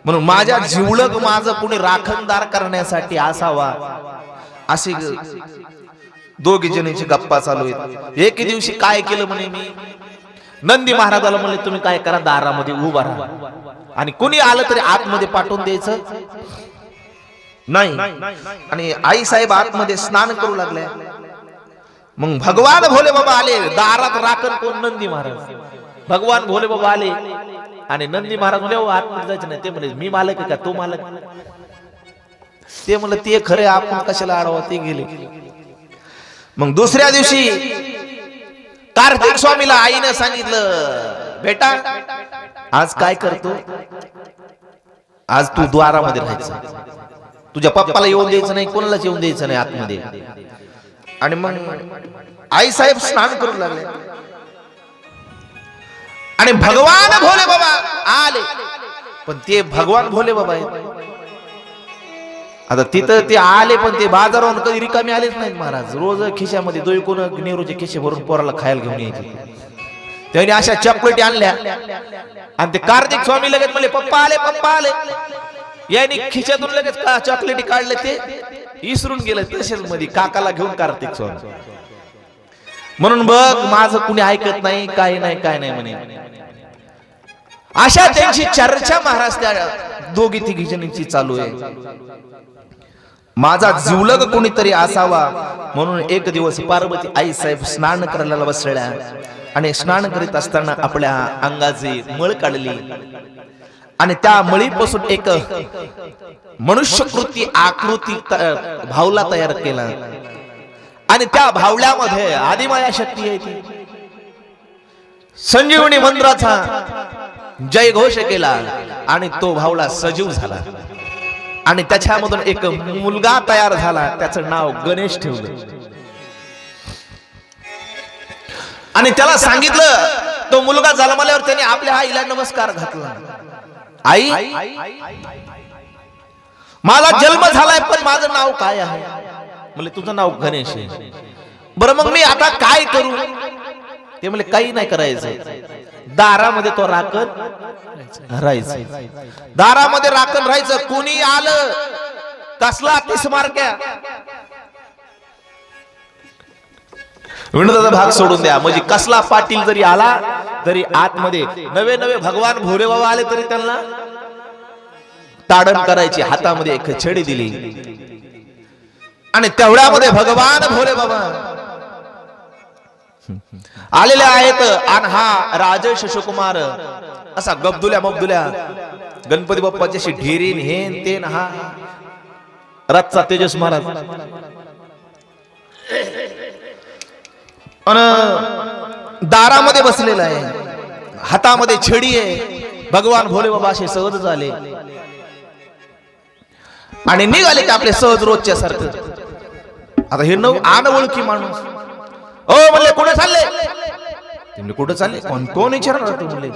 म्हणून माझ्या जीवलग माझं कुणी राखणदार करण्यासाठी असावा. अशी दोघी जणींची गप्पा चालू आहेत. एके दिवशी काय केलं म्हणे, मी नंदी महाराजाला म्हणले तुम्ही काय करा, दारामध्ये उभा राहा आणि कोणी आलं तरी आतमध्ये पाठवून द्यायचं नाही. आणि आई साहेब आतमध्ये स्नान करू लागले. मग भगवान भोले बाबा आले, दारात राखण कोण, नंदी महाराज. भगवान भोले बाबा आले आणि नंदी महाराज म्हणले आतमध्ये जायचं नाही. ते म्हणले मी मालक आहे का, तो मालक? ते म्हणलं ते खरे, आपण कशाला अडवा. ते गेले. मग दुसऱ्या दिवशी कार्तिक स्वामीला आईने सांगितलं, बेटा आज काय करतो, आज तू द्वारामध्ये राहायचं, तुझ्या पप्पाला येऊन द्यायचं नाही, कोणालाच येऊन द्यायचं नाही आतमध्ये. आणि मग आई साहेब स्नान करू लागले आणि भगवान भोले बाबा आले. पण ते भगवान भोले बाबा आहेत. आता तिथं ते आले पण ते बाजारावरून कधी रिकामी आलेच नाहीत महाराज. रोज खिशामध्ये दोन कोण नेहरूचे खिशे भरून पोराला खायला घेऊन यायचे. त्यांनी अशा चॉकलेटी आणल्या आणि ते कार्तिक स्वामी लगेच म्हणले पप्पा आले, पप्पा आले. यांनी खिशातून लगेच चॉकलेटी काढले, ते विसरून गेले तसेच मध्ये काकाला घेऊन कार्तिक स्वामी. म्हणून बघ माझं कुणी ऐकत नाही, काय नाही काय नाही म्हणे. अशा त्यांची चर्चा महाराज त्या दोघी तिघी जणींची चालू आहे. माझा जीवलग कोणीतरी असावा म्हणून एक दिवस पार्वती आई साहेब स्नान करायला बसल्या आणि स्नान करीत असताना आपल्या अंगाची मळ काढली आणि त्या मळीपासून एक मनुष्यकृती आकृती भावला तयार केला आणि त्या भावल्यामध्ये आदिमाया शक्ती आहे. ती संजीवनी मंत्राचा जय घोष केला आणि तो भावला सजीव झाला आणि त्याच्यामधून एक मुलगा तयार झाला. त्याचं नाव गणेश ठेवलं आणि त्याला सांगितलं, तो मुलगा जन्माल्यावर त्याने आपल्या आईला नमस्कार घातला. आई, मला जन्म झालाय पण माझं नाव काय आहे? म्हणजे तुझं नाव गणेश आहे. बरं मग मी आता काय करू? ते म्हणजे काही नाही करायचं, दारामध्ये तो राखण राहायचं, दारामध्ये राखण राहायचं. कोणी आलं कसला तिसमारक्या विनोदाचा भाग सोडून द्या. म्हणजे कसला पाटील जरी आला तरी आतमध्ये नवे नवे भगवान भोले बाबा आले तरी त्यांना ताडण करायची. हातामध्ये एक छडी दिली आणि तेवढ्यामध्ये भगवान भोले बाबा आलेले आहेत. आणि हा राजेश शकुमार असा गबदुल्या मबदुल्या गणपती बाप्पाची अशी ढेरीन हेन तेन, हा रथचा तेजस महाराज दारामध्ये बसलेला आहे, हातामध्ये छडी आहे. भगवान भोले बाबा असे सहज झाले आणि निघाले की आपले सहज रोजच्या सारखं. आता हे अनओळखी माणूस, ओ म्हणले कुठे चालले? ते म्हणले कुठे चालले? कोण विचारणार? तू म्हणले.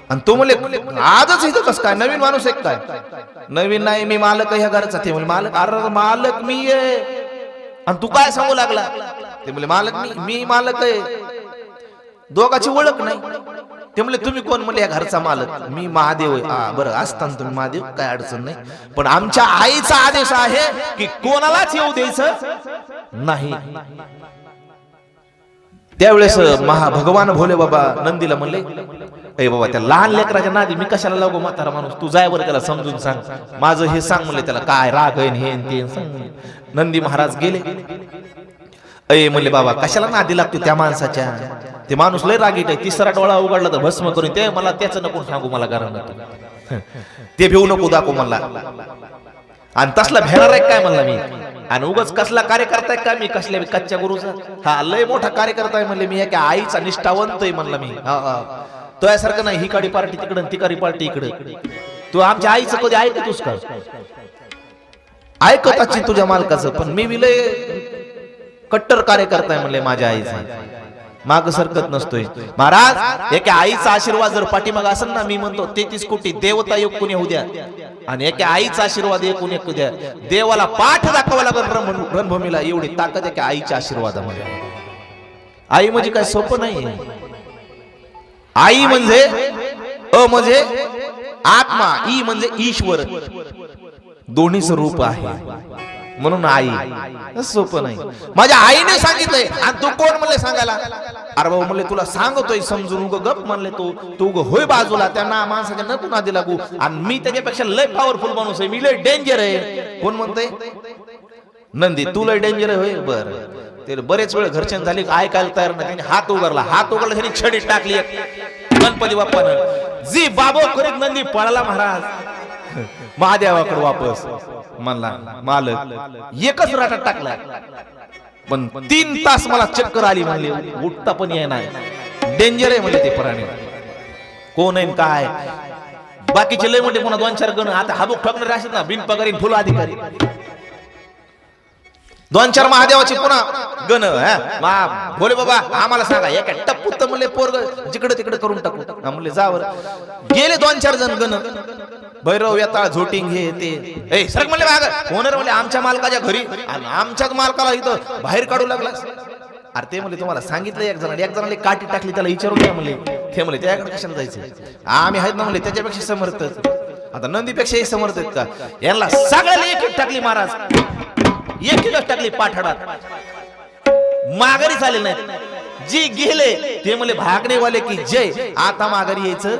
आणि तू म्हणले आजच इथं कसं काय? नवीन माणूस आहे काय? नवीन नाही, मी मालक ह्या घराचा. ते म्हणले मालक? अरे मालक मी आहे. आणि तू काय सांगू लागला? ते म्हणले मालक मी मालक आहे. दोघाची ओळख नाही. ते म्हणले तुम्ही कोण? म्हणले या घरचा मालक. मी महादेव आहे. बरं असताना तुम्ही महादेव, काय अडचण नाही, पण आमच्या आईचा आदेश आहे की कोणालाच येऊ द्यायचं नाही. त्यावेळेस भगवान भोले बाबा नंदीला म्हणले, ए बाबा त्या लहान लेकराच्या नादी मी कशाला लागू? म्हातारा माणूस, तू जाय बरं त्याला समजून सांग, माझं हे सांग म्हणले, त्याला काय राग आहे हे ते सांग. नंदी महाराज गेले अय म्हणले बाबा कशाला नादी लागतो त्या माणसाच्या, ते माणूस लय रागीट आहे, तिसरा डोळा उघडला तर भस्म करून ते मला त्याचं नको सांगू मला कारण ते भिवू नको दाखवू मला, आणि तसला भेणार आहे काय म्हणला मी, आणि उगाच कसला कार्यकर्ता आहे का मी कसल्या कच्च्या गुरुचा, हा लय मोठा कार्यकर्ता आहे म्हणले मी, एका आईचा निष्ठावंत आहे म्हणला मी, तो यासारखं नाही ही काडी पार्टी तिकडं ती काडी पार्टी इकडे, तू आमच्या आईचं कधी ऐकतोस का, ऐकत तुझ्या मालकाचं, पण मी विलय कट्टर कार्यकर्ता आहे म्हणले माझ्या आईचा, माग सरकत नसतोय महाराज, एका आईचा आशीर्वाद जर पाठीमाग असेल ना, मी म्हणतो 33 कोटी देवता एकूण येऊ द्या आणि एका आईचा आशीर्वाद एकूण एक द्या, देवाला पाठ दाखवा लागेल रणभूमीला, एवढी ताकद आहे की आईच्या आशीर्वादामध्ये. आई म्हणजे काय सोपं नाही, आई म्हणजे म्हणजे आत्मा, ई म्हणजे ईश्वर, दोन्हीचं रूप आहे, म्हणून आई सोपं नाही. माझ्या आईने सांगितलंय आणि तू कोण म्हणले सांगायला, अरे बाबा म्हणले तुला सांगतोय समजून, उग गप म्हणले तू उग होय बाजूला, त्यांना माणसाच्या नको नादी लागू, आणि मी त्याच्यापेक्षा लय पॉवरफुल माणूस आहे, मी लय डेंजर आहे. कोण म्हणतंय नंदी, तू लय डेंजर आहे होय, बर ते बरेच वेळ घरच्यां झाली ऐकायला तयार नाही, त्यांनी हात उगारला त्यांनी छडी टाकली गणपती बाप्पानं, जी बाबो करीत नंदी पळाला महाराज महादेवाकडे वापस, म्हणला मालक एकच राटा टाकला, पण 3 तास मला चक्कर आली म्हणले, उठता पण येणार, डेंजर आहे म्हणजे ते प्राणी, कोण आहे काय, बाकीचे लय मोठे पुन्हा 2-4 गण आता हाबूक ठोकणारे असतात ना, बिनपगारी फुल अधिकारी, 2-4 महादेवाची पुन्हा गण, भोले बाबा आम्हाला सांगा एका टप्पूत म्हणले पोरग जिकडे तिकडे करून टाकू, म्हणले जावर गेले 2-4 जण गण, भैरव येताळ झोटिंग हे ते, सर म्हणले ओनर म्हणले आमच्या मालकाच्या घरी, आणि आमच्याच मालकाला इथं बाहेर काढू लागला, अरे ते म्हणले तुम्हाला सांगितलं एक जणांनी काठी टाकली त्याला विचारून घ्या म्हणले, ते म्हणले त्याकडे कशाला जायचं, आम्ही आहेत ना म्हणले त्याच्यापेक्षा समर्थ, आता नंदीपेक्षाही समर्थ आहेत का, यांना सगळ्याला एक टाकली महाराज, एक टाकली पाठडात, माघारी झाले नाही, जी गेले ते म्हणले भागणेवाले की जय, आता माघारी यायचं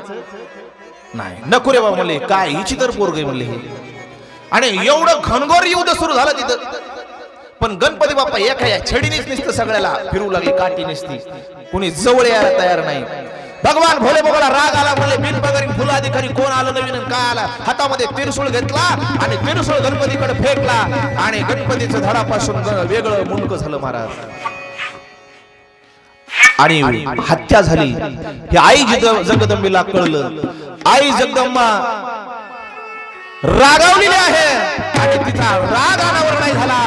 नाही, नको रे बाबा म्हणले, काय हिची तर पोरग म्हणले हे, आणि एवढं घनघोर युद्ध सुरू झालं तिथं, पण गणपती बाप्पा एका या छडीनेच नुसतं सगळ्याला फिरू लागली, काठी नसती, कुणी जवळ यायला तयार नाही. भगवान भोले बाबाला राग आला, म्हणले बिनपगारी फुल अधिकारी कोण आलं नवीन काय आला, हातामध्ये त्रिशूळ घेतला आणि त्रिशूळ गणपतीकडे फेकला, आणि गणपतीचं धडापासून वेगळं मुंडक झालं महाराज, आणि हत्या झाली. हे आई जगदंबेला कळलं, आई जगदंबा रागावलेली आहे, आणि तिचा राग अनावर नाही झाला,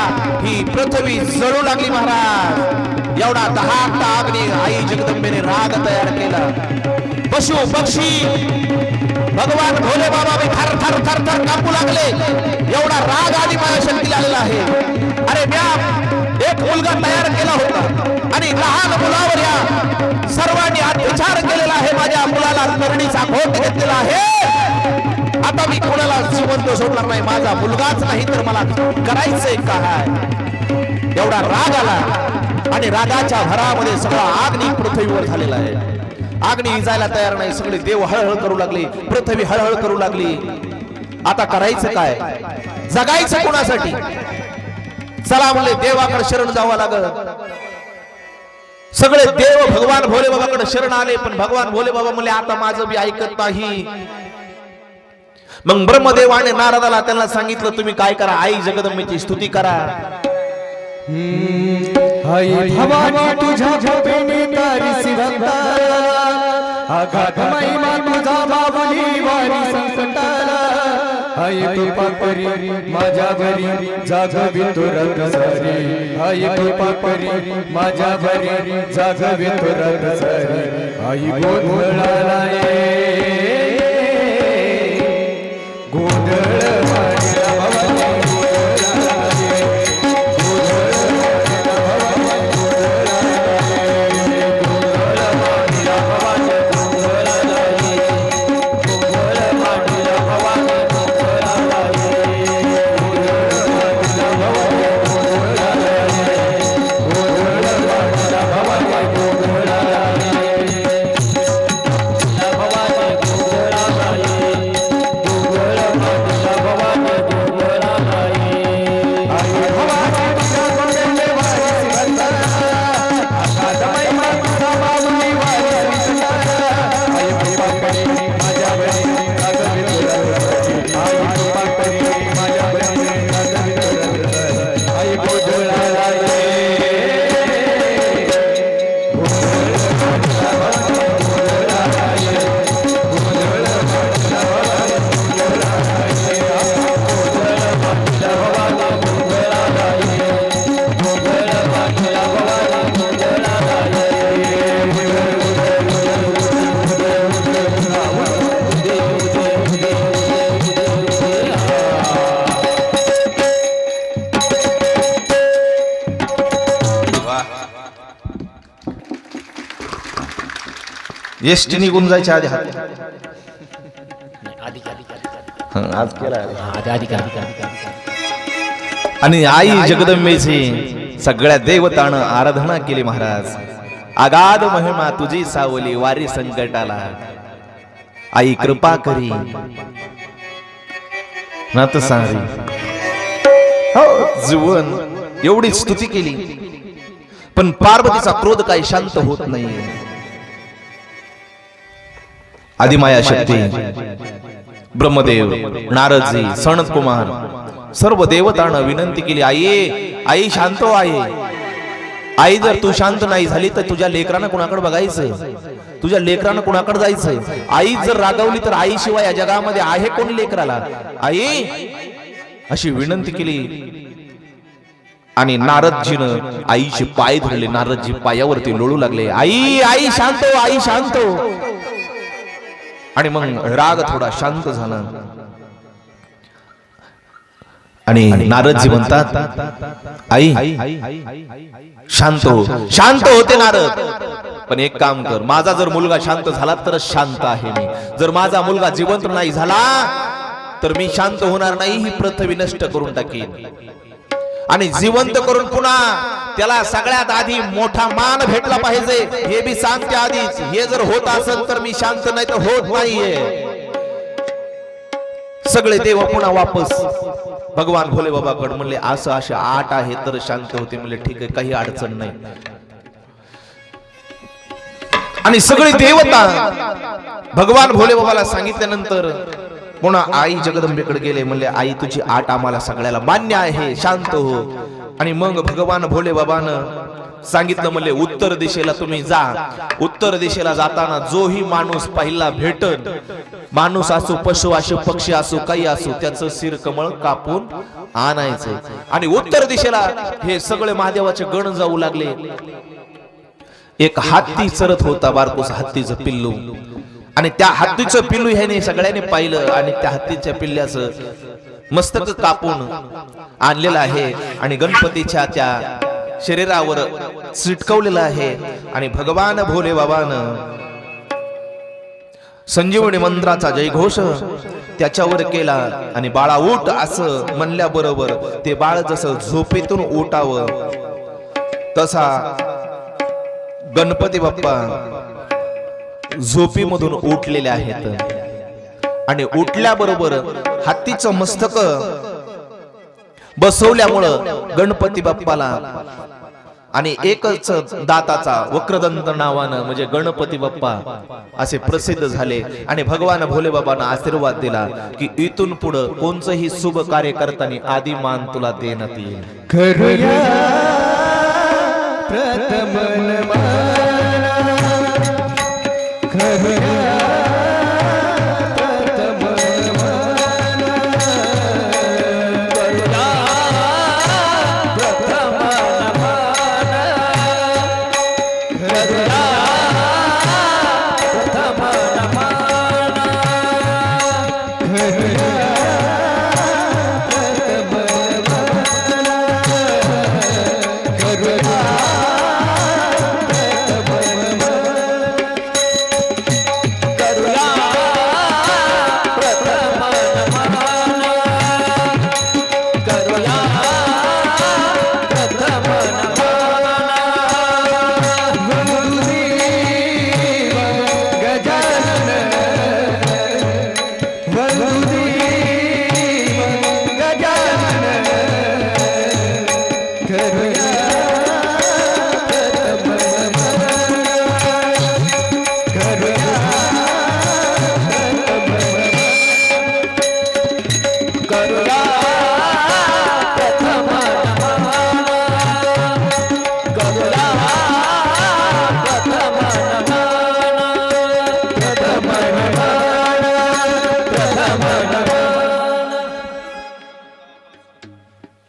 ही पृथ्वी जळू लागली महाराज, एवढा दहाट अग्नी आई जगदंबेने राग तयार केला. पशु पक्षी भगवान भोले बाबा भी थर थर थर थर कापू लागले, एवढा राग आधी माझ्या शक्तीला आलेला आहे. अरे म्या एक मुलगा तयार केला होता, आणि लहान मुलावर या सर्वांनी अत्याचार केलेला आहे, माझ्या मुलाला तरणीचा घोट घेतलेला आहे, आता मी कोणाला जिवंत सोडणार नाही, माझा मुलगाच नाही तर मला करायचंय काय, एवढा राग आला, आणि रागाच्या भरामध्ये सगळा अग्नी पृथ्वीवर झालेला आहे. अग्नी जायला तयार नाही, सगळे देव हळहळ करू लागले, पृथ्वी हळहळ करू लागली. आता करायचं काय, जगायचं कोणासाठी, चला म्हणले देवाकडे शरण जावं लागत. सगळे देव भगवान भोले बाबाकडे शरण आले, पण भगवान भोले बाबा म्हणले आता माझं बी ऐकत नाही. मग ब्रह्मदेवाने नारदाला त्यांना सांगितलं तुम्ही काय करा, आई जगदंबेची स्तुती करा. आई भवानी तुझ्या झोपेने तारी भक्ता, आघात महिमा तुझा बाबुली वारी संकटाला. आई कृपा करी माझ्या घरी जागवी तुरंग सारी, आई कृपा करी माझ्या घरी जागवी तुरंग सारी. आई गोंधळाला ये गोंधळ एसटी निघून जायच्या आधी हात आधी आज केला आधी आणि आई जगदंबेची सगळ्या देवतानं आराधना केली महाराज. आगाध महिमा तुझी सावली वारी संकटाला, आई कृपा करी नात सारी. हो जीवन एवढी स्तुती केली पण पार्वतीचा क्रोध काही शांत होत नाही. आदिमाया शक्ती ब्रह्मदेव नारदजी सनत कुमार सर्व देवतांना विनंती केली, आई शांत हो. आई जर तू शांत नाही झाली तर तुझ्या लेकरांना कुणाकडे बघायचं, तुझ्या लेकरांना कुणाकडे जायचं. आई जर रागवली तर आई शिवाय या जगामध्ये आहे कोण लेकराला. आई अशी विनंती केली आणि नारदजीनं आईचे पाय धरले. नारदजी पायावरती लोळू लागले, आई शांत हो, आई शांत हो. आणि मग राग थोडा शांत झाला आणि नारदजी म्हणतात, आई शांत होते नारद. पण एक काम कर, माझा जर मुलगा शांत झाला तर शांत आहे मी. जर माझा मुलगा जिवंत नाही झाला तर मी शांत होणार नाही. ही पृथ्वी नष्ट करून टाकीन आणि जिवंत करून पुन्हा त्याला सगळ्यात आधी मोठा मान भेटला पाहिजे. हे बी सांगते आधीच. हे जर होत असेल तर मी शांत नाही तर होत नाहीये. सगळे देव पुन्हा वापस भगवान भोले बाबाकडे म्हणले, असं असे 8 आहे तर शांत होते. म्हणले ठीक आहे, काही अडचण नाही. आणि सगळे देवता भगवान भोले बाबाला सांगितल्यानंतर पुन्हा आई जगदंबेकडे गेले. म्हणले, आई तुझी 8 आम्हाला सगळ्याला मान्य आहे, शांत हो. आणि मग भगवान भोले बाबानं सांगितलं, म्हणले उत्तर दिशेला तुम्ही जा. उत्तर दिशेला जाताना जोही माणूस पहिला भेटन, माणूस असो पशु असो पक्षी असो काही असो, त्याचं शिर कमळ कापून आणायचं. आणि उत्तर दिशेला हे सगळे महादेवाचे गण जाऊ लागले. एक हत्ती चरत होता, बारकोस हत्तीचं पिल्लू. आणि त्या हत्तीचं पिल्लू ह्याने सगळ्यांनी पाहिलं आणि त्या हत्तीच्या पिल्ल्याचं मस्तक कापून आणलेलं आहे आणि गणपतीच्या त्या शरीरावर चिटकवलेलं आहे. आणि भगवान भोले बाबानं संजीवनी मंत्राचा जयघोष त्याच्यावर केला आणि बाळा उठ असं म्हणल्याबरोबर ते बाळ जसं झोपेतून उठावं तसा गणपती बाप्पा झोपीमधून उठलेले आहेत. आणि उठल्याबरोबर हत्तीचं मस्तक बसवल्यामुळं गणपती बाप्पाला आणि एकच दाताचा वक्रदंत नावानं म्हणजे गणपती बाप्पा असे प्रसिद्ध झाले. आणि भगवान भोले बाबांना आशीर्वाद दिला की इथून पुढे कोणतंही शुभ कार्य करताना आधी मान तुला देण्यात येईल. करूया प्रथम नमन, करूया प्रथम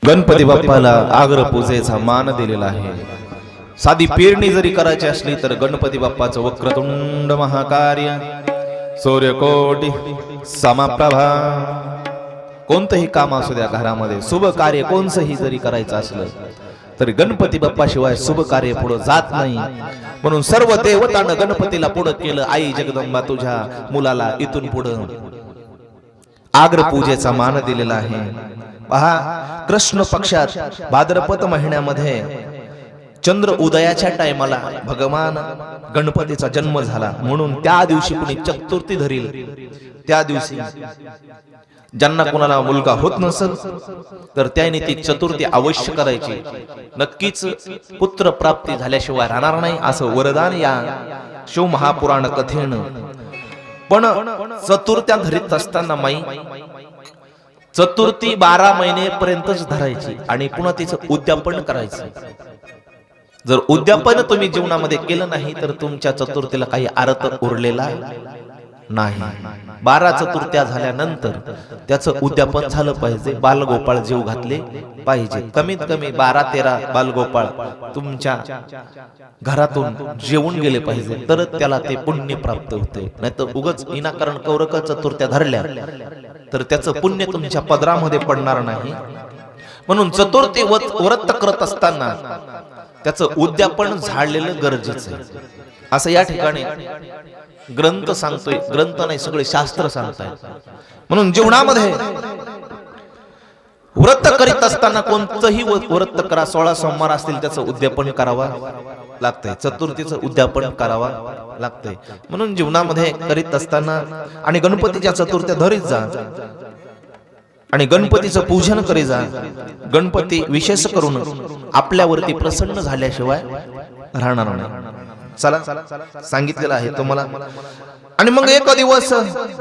गणपती बाप्पाला आग्र पूजेचा मान दिलेला आहे. साधी पेरणी जरी करायची असली तर गणपती बाप्पाचं वक्रतुंड महाकार्य सूर्यकोटी समप्रभा कोणतंही काम असू द्या घरामध्ये शुभ कार्य कोणतंही जरी करायचं असलं तरी गणपती बाप्पा शिवाय शुभ कार्य पुढे जात नाही. म्हणून सर्व देवतानं गणपतीला पुढे केलं. आई जगदंबा तुझ्या मुलाला इथून पुढे आग्र पूजेचा मान दिलेला आहे. पहा, कृष्ण पक्षात भाद्रपद महिन्यामध्ये चंद्र उदयाच्या टायमाला भगवान गणपतीचा जन्म झाला. म्हणून त्या दिवशी कुणी चतुर्थी धरील, त्या दिवशी ज्यांना कोणाला मुलगा होत नसेल तर त्याने ती चतुर्थी अवश्य करायची. नक्कीच पुत्र प्राप्ती झाल्याशिवाय राहणार नाही असं वरदान या शिवमहापुराण कथेनं. पण चतुर्थ्या धरीत असताना माई चतुर्थी 12 महिनेपर्यंतच धरायची आणि पुन्हा तिचं उद्यापन करायचं. जर उद्यापन तुम्ही जीवनामध्ये केलं नाही तर तुमच्या चतुर्थीला काही अर्थ उरलेला नाही. 12 चतुर्थ्या झाल्यानंतर त्याचं उद्यापन झालं पाहिजे. बालगोपाळ जीव घातले पाहिजे. कमीत कमी 12-13 बालगोपाळ तुमच्या घरातून जेवून गेले पाहिजे, तर त्याला ते पुण्य प्राप्त होते. नाहीतर उगच विनाकारण कौरक चतुर्थ्या धरल्या तर त्याचं पुण्य तुमच्या पदरामध्ये पडणार नाही. म्हणून चतुर्थी व्रत करत असताना त्याचं उद्यापन झालेलं गरजेचं आहे असं या ठिकाणी ग्रंथ सांगतोय. ग्रंथ नाही, सगळे शास्त्र सांगतायत. म्हणून जीवनामध्ये व्रत करीत असताना कोणतंही व्रत करा, 16 सोमवार असतील त्याचं उद्यापन करावा लागतंय, चतुर्थीचं उद्यापन करावा लागतंय. म्हणून जीवनामध्ये करीत असताना आणि गणपतीच्या चतुर्थ्या धरीत जा आणि गणपतीचं पूजन करीत जा. गणपती विशेष करून आपल्यावरती प्रसन्न झाल्याशिवाय राहणार नाही. चला, सांगितलेलं आहे तुम्हाला. आणि मग एक दिवस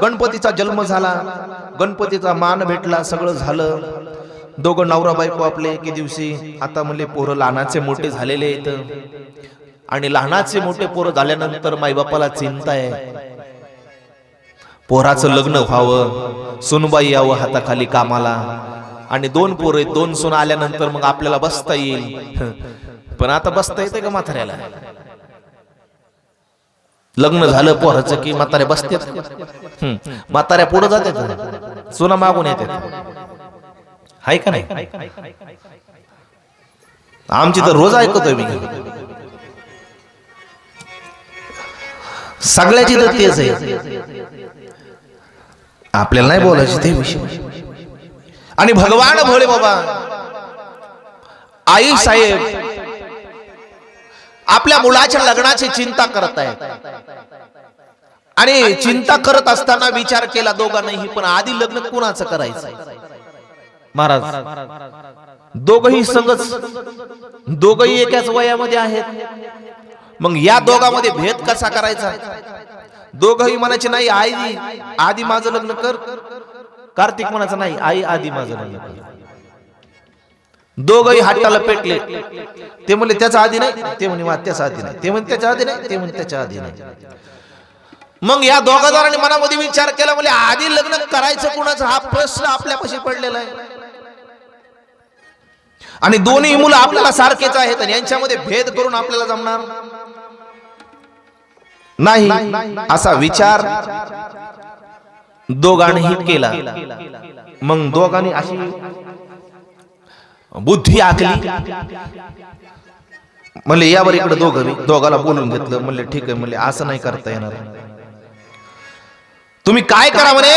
गणपतीचा जन्म झाला, गणपतीचा मान भेटला, सगळं झालं. दोघं नवरा बायको आपले एके दिवशी आता म्हणले पोरं लहानाचे मोठे झालेले आहेत आणि लहानाचे मोठे पोरं झाल्यानंतर माईबापाला चिंता आहे. पोराचं लग्न व्हावं, सुनबाई यावं हाताखाली कामाला आणि 2 पोरं आहेत, 2 सून आल्यानंतर मग आपल्याला बसता येईल. पण आता बसता येते का म्हाताऱ्याला? लग्न झालं पोराचं की म्हातारे बसतात, म्हाताऱ्या पुढे जातात, सुना मागून येतात. हाय का नाही? आमची तर रोज ऐकतोय मी. सगळ्याची तर तेच आहे, आपल्याला नाही बोलायचे ते विषय. आणि भगवान भोळे बाबा आई साहेब आपल्या मुलाच्या लग्नाची चिंता करत आहेत. आणि चिंता करत असताना विचार केला दोघांनाही, पण आधी लग्न कुणाचं करायचं महाराज? दोघही संगच, दोघही एकाच वयामध्ये आहेत. मग या दोघांमध्ये भेद कसा करायचा? दोघही म्हणायचे नाही आई आधी माझं लग्न कर. कार्तिक म्हणायचं नाही आई आधी माझं लग्न कर. दोघही हाताला पेटले. ते म्हणले त्याच्या आधी नाही, ते म्हणे त्याच्या आधी नाही, ते म्हणे त्याच्या आधी नाही, ते म्हणे त्याच्या आधी नाही. मग या दोघा जणांनी मनामध्ये विचार केला, म्हणजे आधी लग्न करायचं कुणाचं हा प्रश्न आपल्यापाशी पडलेला आहे. आणि दोन्ही मुलं आपल्याला सारखेच आहेत आणि यांच्यामध्ये भेद करून आपल्याला जमणार नाही असा विचार दोघांनीही केला. मग दोघांनी अशी बुद्धी आखली. म्हणले यावर इकडे दोघाला बोलून घेतलं. म्हणले ठीक आहे, म्हणले असं नाही करता येणार, तुम्ही काय करा म्हणे,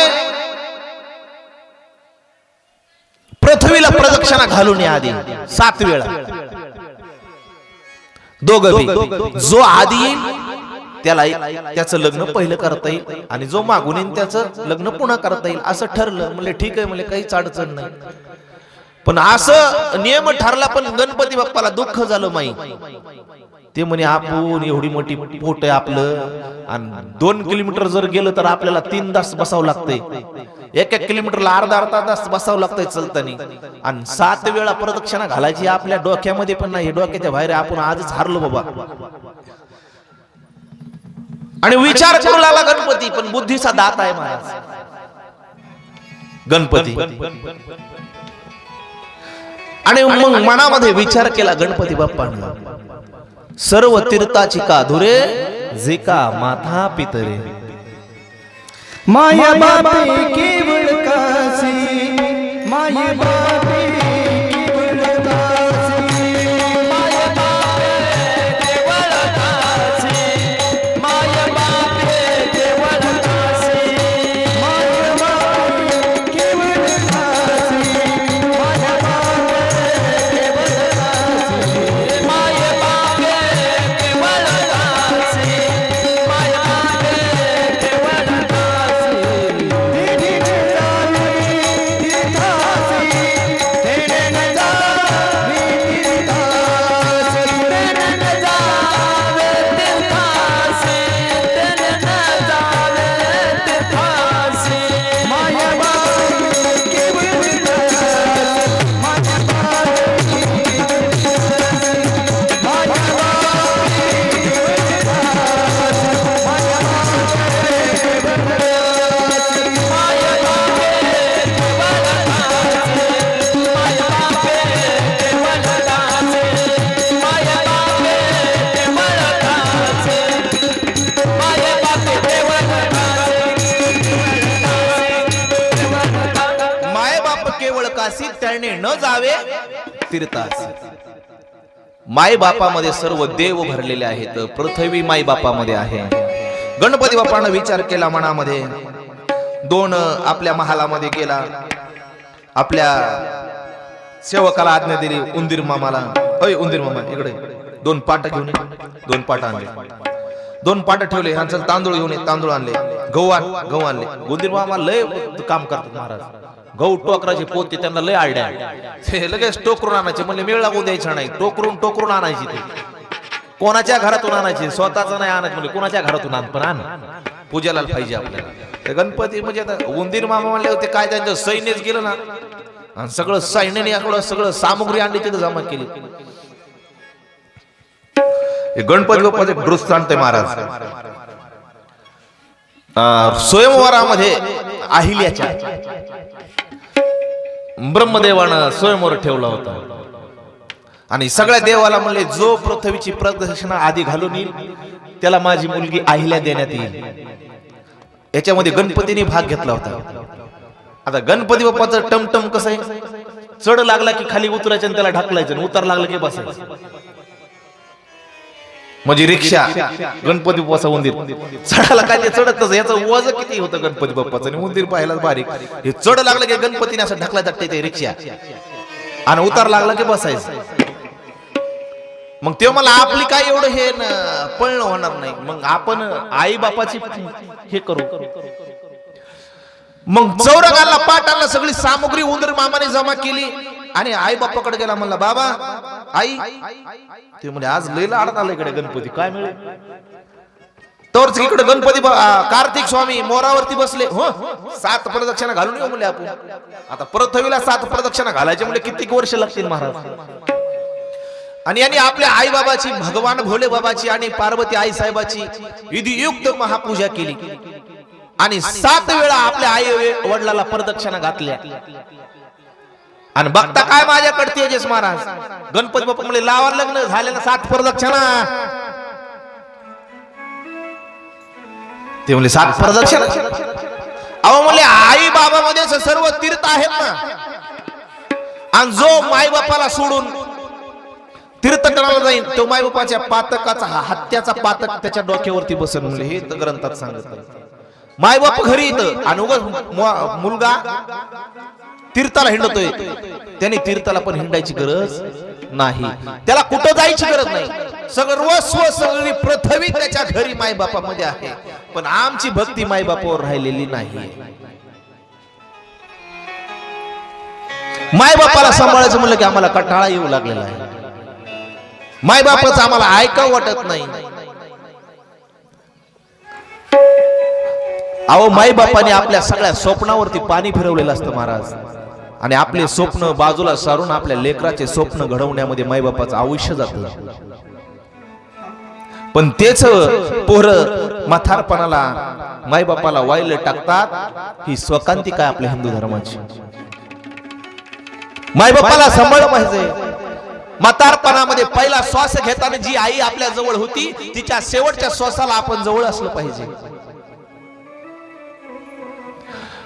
पृथ्वीला प्रदक्षिणा घालून या आधी 7 वेळा. दोघं जो आधी येईल त्याला त्याचं लग्न पहिलं करता येईल आणि जो मागून येईल त्याचं लग्न पुन्हा करता येईल असं ठरलं. म्हणले ठीक आहे, म्हणले काहीच अडचण नाही. पण असं नियम ठरला, पण गणपती बाप्पाला दुःख झालं माई. ते म्हणे आपण एवढी मोठी पोट आहे आपलं आणि 2 किलोमीटर जर गेलं तर आपल्याला 3 तास बसावं लागतंय, 1-1 किलोमीटरला अर्धा तास बसावं लागतंय चलतानी, आणि 7 वेळा प्रदक्षिणा घालायची आपल्या डोक्यामध्ये पण नाही, डोक्याच्या बाहेर. आपण आजच हारलो बाबा. आणि विचार करू लागला गणपती, पण बुद्धीचा दात आहे महाराज गणपती. आणि मग मनामध्ये विचार केला गणपती बाप्पाने, सर्व तीर्थाची काधुरे जे का माथा पितरे, माया बापे केवळ कासी, माया बापे केवळ कासी. चालणे न जावे तीर्थास. माय बापामध्ये सर्व देव भरलेले आहेत. पृथ्वी माय बापामध्ये आहे. गणपती बाप्पानं विचार केला मनामध्ये. दोन आपल्या महालामध्ये गेला. आपल्या सेवकाला आज्ञा दिली, उंदीर मामाला, अय उंदीर मामा इकडे 2 पाट घेऊन ये. 2 पाट आणले. 2 पाट ठेवले. ह्यांचं तांदूळ घेऊन ये. तांदूळ आणले. गहू आणले. उंदीर मामा लय काम करतात महाराज. गहू टोकराचे पोते त्यांना लय आयडिया. ते लगेच टोकरून आणायचे. म्हणले मेळ लागून द्यायचा नाही. टोकरून आणायची. ते कोणाच्या घरातून आणायची, स्वतःच नाही आणायचं. म्हणजे कोणाच्या घरातून आण, पण आण, पूजेला पाहिजे आपल्याला. ते गणपती म्हणजे आता उंदीर मामा म्हणले होते काय, त्यांचं सैन्यच गेलं ना, आणि सगळं सैन्याने याकडं सगळं सामुग्री आणली तिथं जमा केली. गणपती बाप्पाचे दृष्टांत महाराज. स्वयंवरामध्ये अहिल्याच्या ब्रह्मदेवानं स्वयंवर ठेवला होता. आणि सगळ्या देवाला म्हणले जो पृथ्वीची प्रदक्षिणा आधी घालून येईल त्याला माझी मुलगी अहिल्या देण्यात येईल. याच्यामध्ये गणपतीने भाग घेतला होता. आता गणपती बाप्पाचं टमटम कसं आहे, चढ लागला की खाली उतरायचं आणि त्याला ढकलायचं, उतर लागलं की बसायचं. म्हणजे रिक्षा. गणपती बाप्पाचा उंदीर चढायला काय ते चढतच. याचं वजन किती होतं गणपती बाप्पाचं, आणि उंदीर पाहायला बारीक. हे चढ लागलं की गणपतीने असं ढकला टाकते ते रिक्षा, आणि उतार लागला की बसायचं. मग ते मला आपली काय एवढं हे पळणं होणार नाही. मग आपण आई बापाची हे करू. मग चौरंगाला पाट आणला. सगळी सामुग्री उंदीर मामाने जमा केली आणि आई बाप्पाकडे गेला. म्हणला बाबा आई, ते म्हणजे आज लय लाडत आला इकडे गणपती, काय मिळेल. तर इकडे गणपती कार्तिक स्वामी मोरावरती बसले. हो 7 प्रदक्षिणा घालून येऊ म्हणले आपण. आता पृथ्वीला 7 प्रदक्षिणा घालायचे म्हणजे किती वर्ष लागतील महाराज. आणि यांनी आपल्या आई बाबाची, भगवान भोले बाबाची आणि पार्वती आई साहेबाची विधियुक्त महापूजा केली. आणि 7 वेळा आपल्या आई वडिलाला प्रदक्षिणा घातल्या. आणि बघता काय माझ्याकडे तेजस महाराज. गणपती बाप्पा म्हणले लावा लग्न झालेला 7 प्रदक्षिणा. ते म्हणले 7 प्रदक्षिणा. अहो म्हणले आई बाबा मध्ये सर्व तीर्थ आहेत ना. आणि जो माई बापाला सोडून तीर्थटनाला जाईल तो माई बापाच्या पातकाचा, हत्याचा पातक त्याच्या डोक्यावरती बसेल म्हणले. हे तर ग्रंथात सांगितलं. माय बाप घरी येतं आणि मुलगा तीर्थाला हिंडतोय, त्याने तीर्थाला पण हिंडायची गरज नाही. त्याला कुठं जायची गरज नाही. सर्वस्व सगळी पृथ्वी त्याच्या घरी माय बापामध्ये आहे. पण आमची भक्ती माय बापावर राहिलेली नाही. माय बापाला सांभाळायचं म्हणलं की आम्हाला कंटाळा येऊ लागलेला आहे. माय बापाचं आम्हाला ऐकावं वाटत नाही. अहो माई बापाने आपल्या सगळ्या स्वप्नावरती पाणी फिरवलेलं असतं महाराज. आणि आपले स्वप्न बाजूला सारून आपल्या लेकराचे स्वप्न घडवण्यामध्ये माई बापाचं आयुष्य जातं. पण तेच पोरं म्हातारपणाला माई बापाला वाईल टाकतात. ही स्वकांती काय आपल्या हिंदू धर्माची. माई बापाला सांभाळलं पाहिजे. म्हातारपणामध्ये पहिला श्वास घेताना जी आई आपल्या जवळ होती तिच्या शेवटच्या श्वासाला आपण जवळ असलं पाहिजे.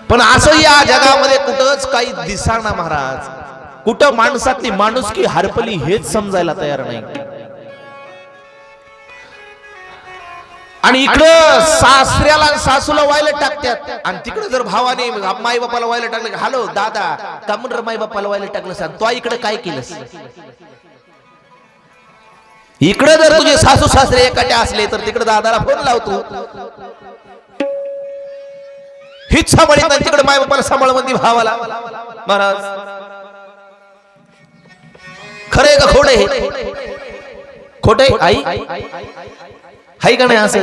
पण असं या जगामध्ये कुठंच काही दिसणार महाराज. कुठं माणसातली माणुसकी हरपली हेच समजायला तयार नाही. आणि इकडं सासऱ्याला सासूला व्हायला टाकतात, आणि तिकडे जर भावाने माई बापाला व्हायला टाकलं, हॅलो दादा का म्हणून माई बापाला व्हायला टाकलं सांग तो इकडे काय केलंस. इकडे जर तुझे सासू सासरे एकाटे असले तर तिकडे दादाला फोन लावतो. हीच सांभाळीत नाही तिकडे माय बापाला सांभाळ म्हणते भावाला. महाराज खरे का खोटे? खोटे आई हाय का नाही? असं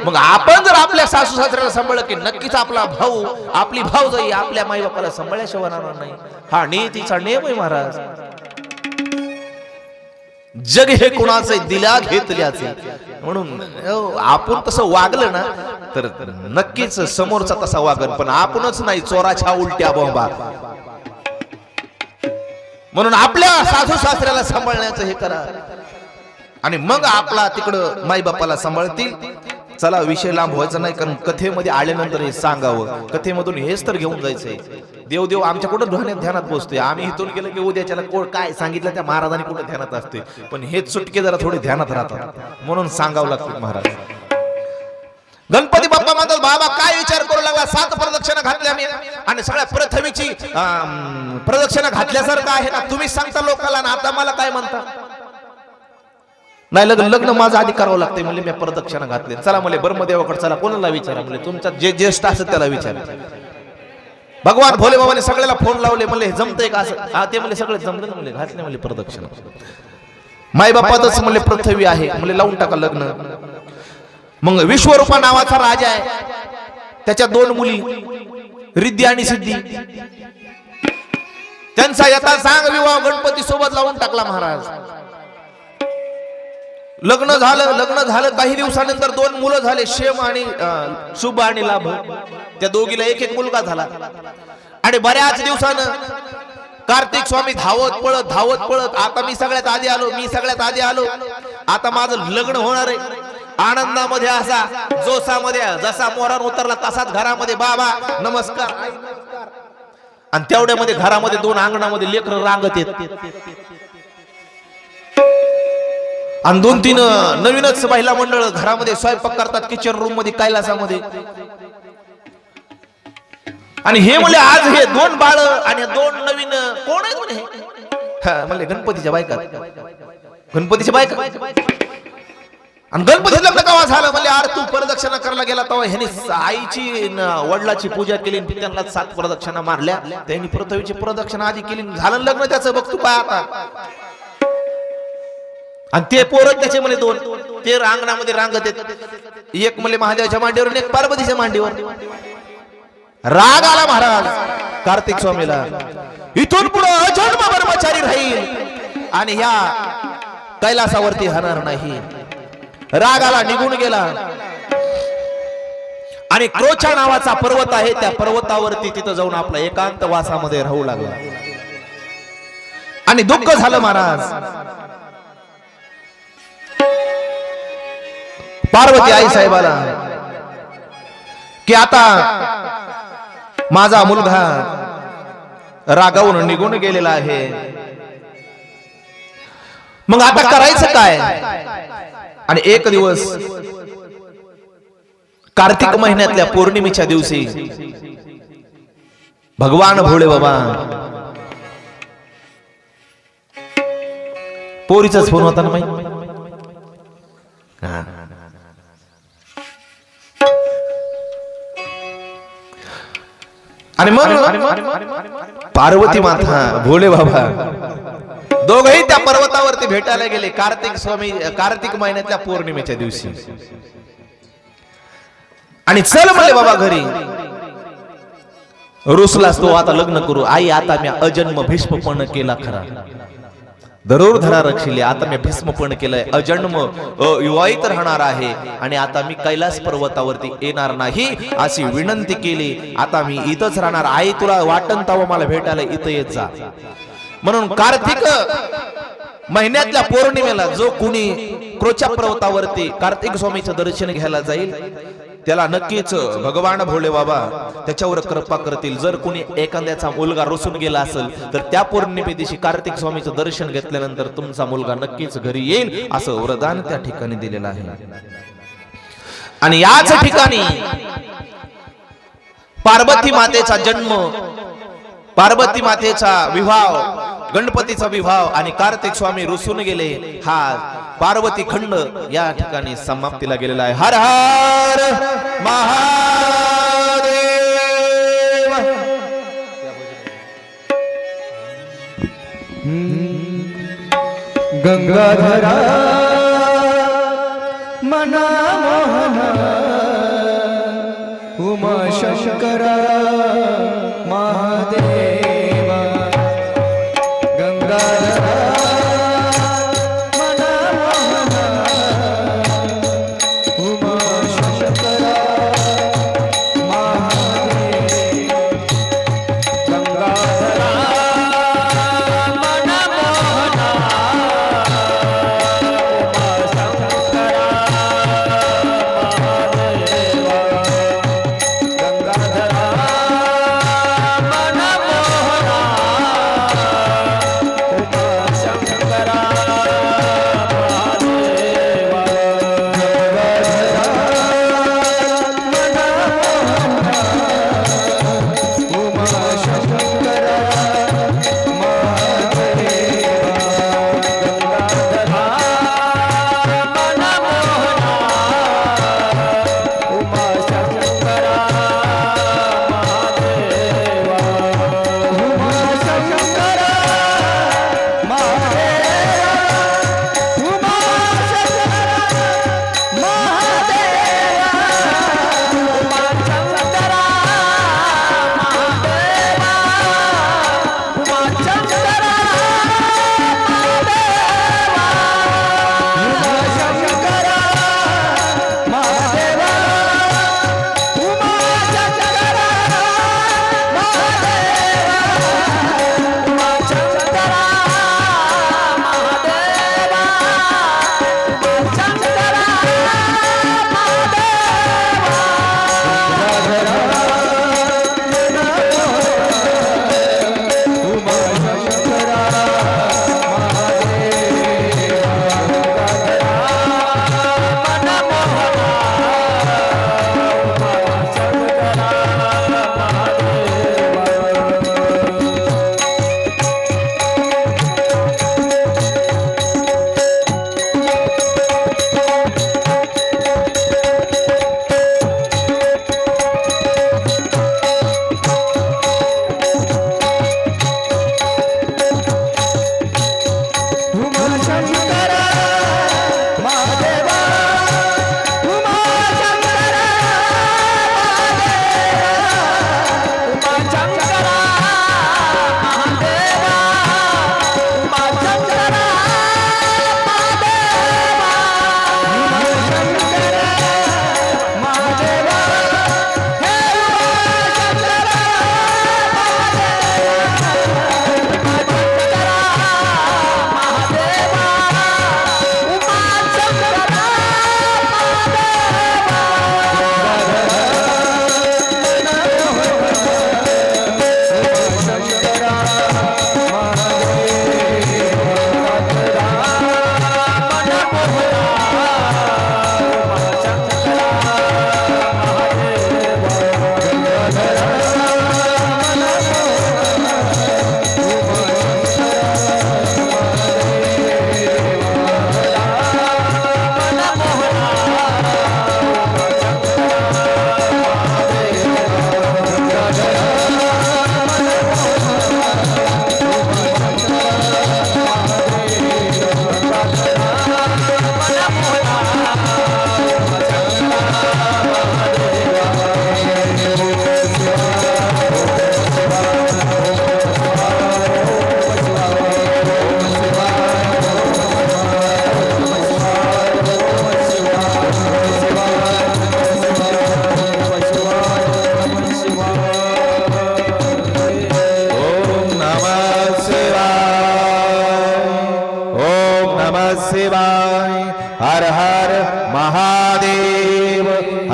मग आपण जर आपल्या सासू सासऱ्याला सांभाळलं की नक्कीच आपला भाऊ आपली भाऊजाई आपल्या माई बापाला सांभाळल्याशिवाय राहणार नाही. हा नियतीचा नियम आहे महाराज. जग हे कुणाचं दिल्या घेतल्याचे. म्हणून आपण तसं वागलं ना तर नक्कीच समोरचा तसा वागल. पण आपणच नाही चोराच्या उलट्या बोंबा. म्हणून आपल्या सासू सासऱ्याला सांभाळण्याचं हे करा, आणि मग आपला तिकडं माई बापाला सांभाळतील. चला विषय लांब व्हायचा नाही, कारण कथेमध्ये आल्यानंतर हे सांगावं. कथेमधून हेच तर घेऊन जायचंय. देव देव आमच्या कुठं ध्यानात बसतोय. आम्ही इथून गेलो की उद्याच्याला काय सांगितलं त्या महाराजांनी कुठं ध्यानात असते. पण हेच सुटके जरा थोडे ध्यानात राहतात म्हणून सांगावं लागतं महाराज. गणपती बाप्पा म्हणतात बाबा काय विचार करू लागला. 7 प्रदक्षिणा घातल्या मी आणि सगळ्या पृथ्वीची प्रदक्षिणा घातल्यासारखं आहे ना. तुम्ही सांगता लोकांना ना आता मला काय म्हणता. नाही लग्न माझं आधी करावं लागतंय म्हणजे मी प्रदक्षिणा घातले. चला मला ब्रह्मदेवाकडे चला कोणाला विचारा म्हणजे तुमचा जे ज्येष्ठ असत त्याला विचारा. भगवान भोले बाबाने सगळ्याला फोन लावले म्हणले जमतंय का असं. हा ते म्हणले सगळे जमलं म्हणले घातले म्हणले प्रदक्षिणा. माई बापातच म्हणले पृथ्वी आहे म्हणले लावून टाका लग्न. मग विश्वरूपा नावाचा राजा आहे त्याच्या 2 मुली रिद्धी आणि सिद्धी. त्यांचा यथा सांग विवाह गणपती सोबत लावून टाकला महाराज. लग्न झालं काही दिवसानंतर 2 मुलं झाले शेम आणि शुभ आणि लाभ. त्या दोघीला एक मुलगा झाला. आणि बऱ्याच दिवसानं कार्तिक स्वामी धावत पळत आता मी सगळ्यात आधी आलो आता माझं लग्न होणार आहे. आनंदामध्ये असा जोसामध्ये जसा मोरान उतरला तसाच घरामध्ये बाबा नमस्कार. आणि तेवढ्यामध्ये घरामध्ये 2 अंगणामध्ये लेकरं रांगत येत आणि 2-3 नवीनच महिला मंडळ घरामध्ये स्वयंपाक करतात किचन रूम मध्ये कैलासामध्ये. आणि हे म्हणले आज हे 2 बाळ आणि 2 नवीन कोण आहेत म्हणे. म्हणले गणपतीच्या बायका. आणि गणपती लग्न केव्हा झालं म्हणले अरे तू प्रदक्षिणा करायला गेला तेव्हा ह्याने आईची वडिलाची पूजा केली त्यांना 7 प्रदक्षिणा मारल्या. त्यांनी पृथ्वीची प्रदक्षिणा आधी केली झालं लग्न त्याचं बघ तू काय आता. आणि ते पोरं त्याचे म्हणे 2 ते अंगणामध्ये रांगत येत. एक म्हणले महादेवाच्या मांडीवर एक पार्वतीच्या मांडीवर. राग आला महाराज कार्तिक स्वामीला. इथून पुढे अजन्म ब्रह्मचारी राहील आणि ह्या कैलासावरती राहणार नाही. राग आला निघून गेला आणि क्रोचा नावाचा पर्वत आहे त्या पर्वतावरती तिथं जाऊन आपला एकांत वासामध्ये राहू लागला. आणि दुःख झालं महाराज. पार्वती आई साहेबाला की आता माझा मुलगा रागावून निघून गेलेला आहे मग आता करायचं काय. आणि एक दिवस कार्तिक महिन्यातल्या पौर्णिमेच्या दिवशी भगवान भोळे बाबा पोरीचाच फोन होता ना माहिती. आणि मग पार्वती माता भोले बाबा दोघही त्या पर्वतावरती भेटायला गेले कार्तिक महिन्यातल्या पौर्णिमेच्या दिवशी. आणि चल म्हणले बाबा घरी. रुसलास तो आता लग्न करू. आई आता मी अजन्म भीष्मपण केला खरा दरोर धरा रक्षिले. आता मी भीष्मपण केलंय अजन्म विवाहित राहणार आहे आणि आता मी कैलास पर्वतावरती येणार नाही अशी विनंती केली. आता मी इथंच राहणार. आई तुला वाटण तावं मला भेटायला इथं येत जा. म्हणून कार्तिक महिन्यातल्या पौर्णिमेला जो कुणी क्रोचा पर्वतावरती कार्तिक स्वामीचं दर्शन घ्यायला जाईल त्याला नक्कीच भगवान भोले बाबा त्याच्यावर कृपा करतील. जर कुणी एखाद्याचा मुलगा रुसून गेला असेल तर त्या पौर्णिमे दिवशी कार्तिक स्वामीचं दर्शन घेतल्यानंतर तुमचा मुलगा नक्कीच घरी येईल असं वरदान त्या ठिकाणी दिलेलं आहे. आणि याच ठिकाणी पार्वती मातेचा जन्म पार्वती मातेचा विवाह गणपतीचा विवाह आणि कार्तिक स्वामी रुसून गेले हा पार्वती खंड या ठिकाणी समाप्तीला गेलेला आहे. हर हर महादेव. गंगाधरा मना मोहना उमा शंकरा महादेवा. गंगाधरा मना मोहना उमा शंकरा महादेवा. गंगाधरा मना मोहना उमा शंकरा महादेवा. गंगाधरा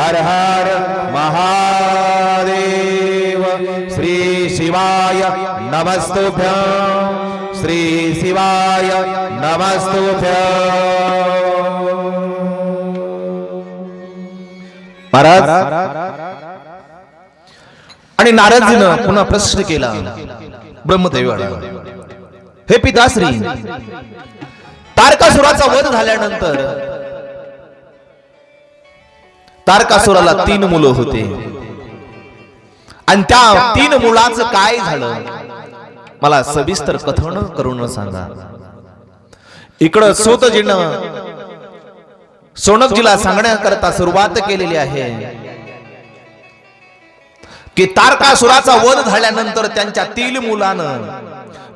हर हर महादेव। श्री शिवाय नमस्तुभ्यं, श्री शिवाय नमस्तुभ्यं। महाराज आणि नारदजीनं पुन्हा प्रश्न केला ब्रह्मदेवाला, हे पिताश्री, तारकासुराचा वध झाल्यानंतर तारकासुराला 3 मुलं होते आणि त्या 3 मुलांचं काय झालं मला सविस्तर कथन करून सांगा। इकडं सूतजीनं सोनकजीला सांगण्याकरता सुरुवात केलेली आहे की तारकासुराचा वध झाल्यानंतर त्यांच्या 3 मुलानं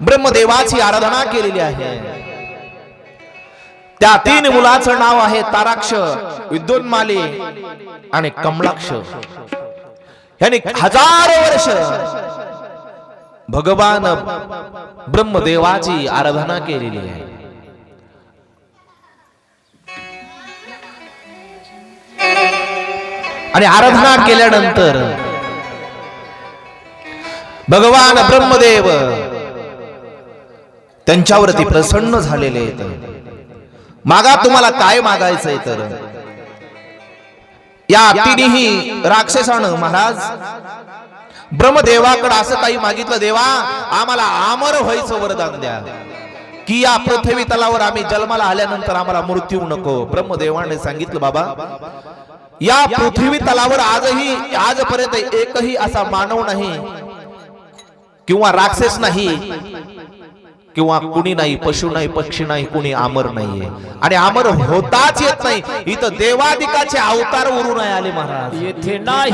ब्रह्मदेवाची आराधना केलेली आहे। त्या 3 मुलाचं नाव आहे ताराक्ष, विद्युन्माली आणि कमलाक्ष। यांनी हजारो वर्ष भगवान ब्रह्मदेवाची आराधना केलेली आहे। आणि आराधना केल्यानंतर भगवान ब्रह्मदेव त्यांच्यावरती प्रसन्न झालेले आहेत। मागा तुम्हाला काय मागायचंय तर या 3ही राक्षसानं महाराज ब्रह्मदेवाकडे असं काही मागितलं, देवा आम्हाला अमर व्हायचं वरदान द्या की या पृथ्वी तलावर आम्ही जन्माला आल्यानंतर आम्हाला मृत्यू नको। ब्रह्मदेवाने सांगितलं, बाबा या पृथ्वी तलावर आजपर्यंत एकही असा मानव नाही किंवा राक्षस नाही किंवा कुणी नाही, पशु नाही, पक्षी नाही, कुणी अमर नाहीये आणि अमर होताच येत नाही। इथं देवादिकाचे अवतार उरून नाही आले महाराज। येथे नाही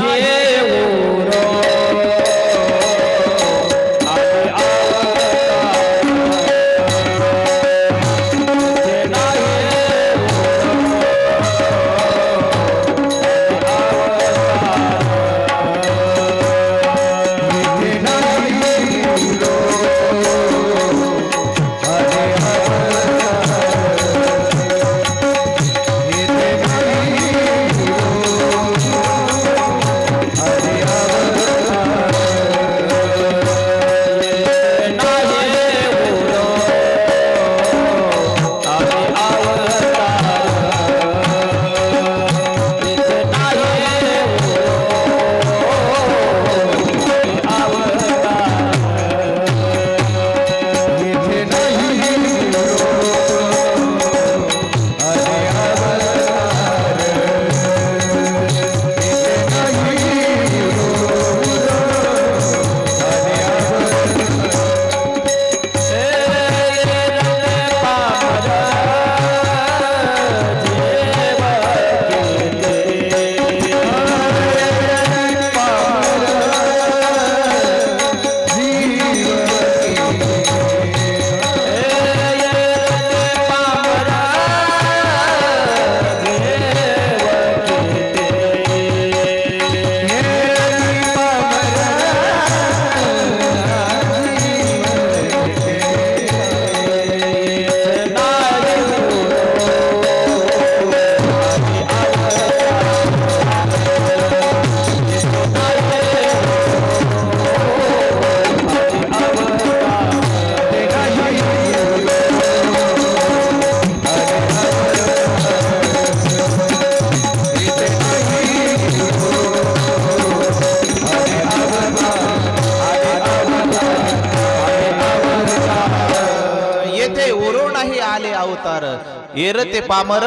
येरते पामर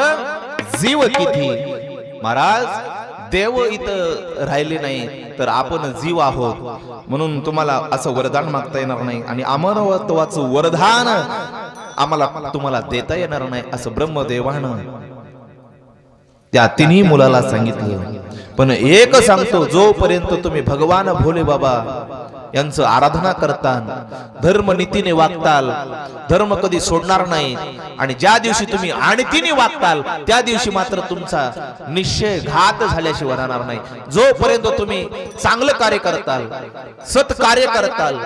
जीव किती। महाराज देव इथं राहिले नाही तर आपण जीव आहोत, म्हणून तुम्हाला असं वरदान मागता येणार नाही आणि अमरत्वाचं वरदान आम्हाला तुम्हाला देता येणार नाही असं ब्रह्मदेवानं त्या 3 मुलाला सांगितलं। पण एक सांगतो, जोपर्यंत तुम्ही भगवान भोले बाबा यांचं आराधना करताल, धर्म नीतीने वागताल, धर्म कधी सोडणार नाही आणि ज्या दिवशी तुम्ही अनितीने वागताल त्या दिवशी मात्र तुमचा निश्चय घात झाल्याशिवाय राहणार नाही। जोपर्यंत तुम्ही चांगलं कार्य करताल, सत्कार्य करताल,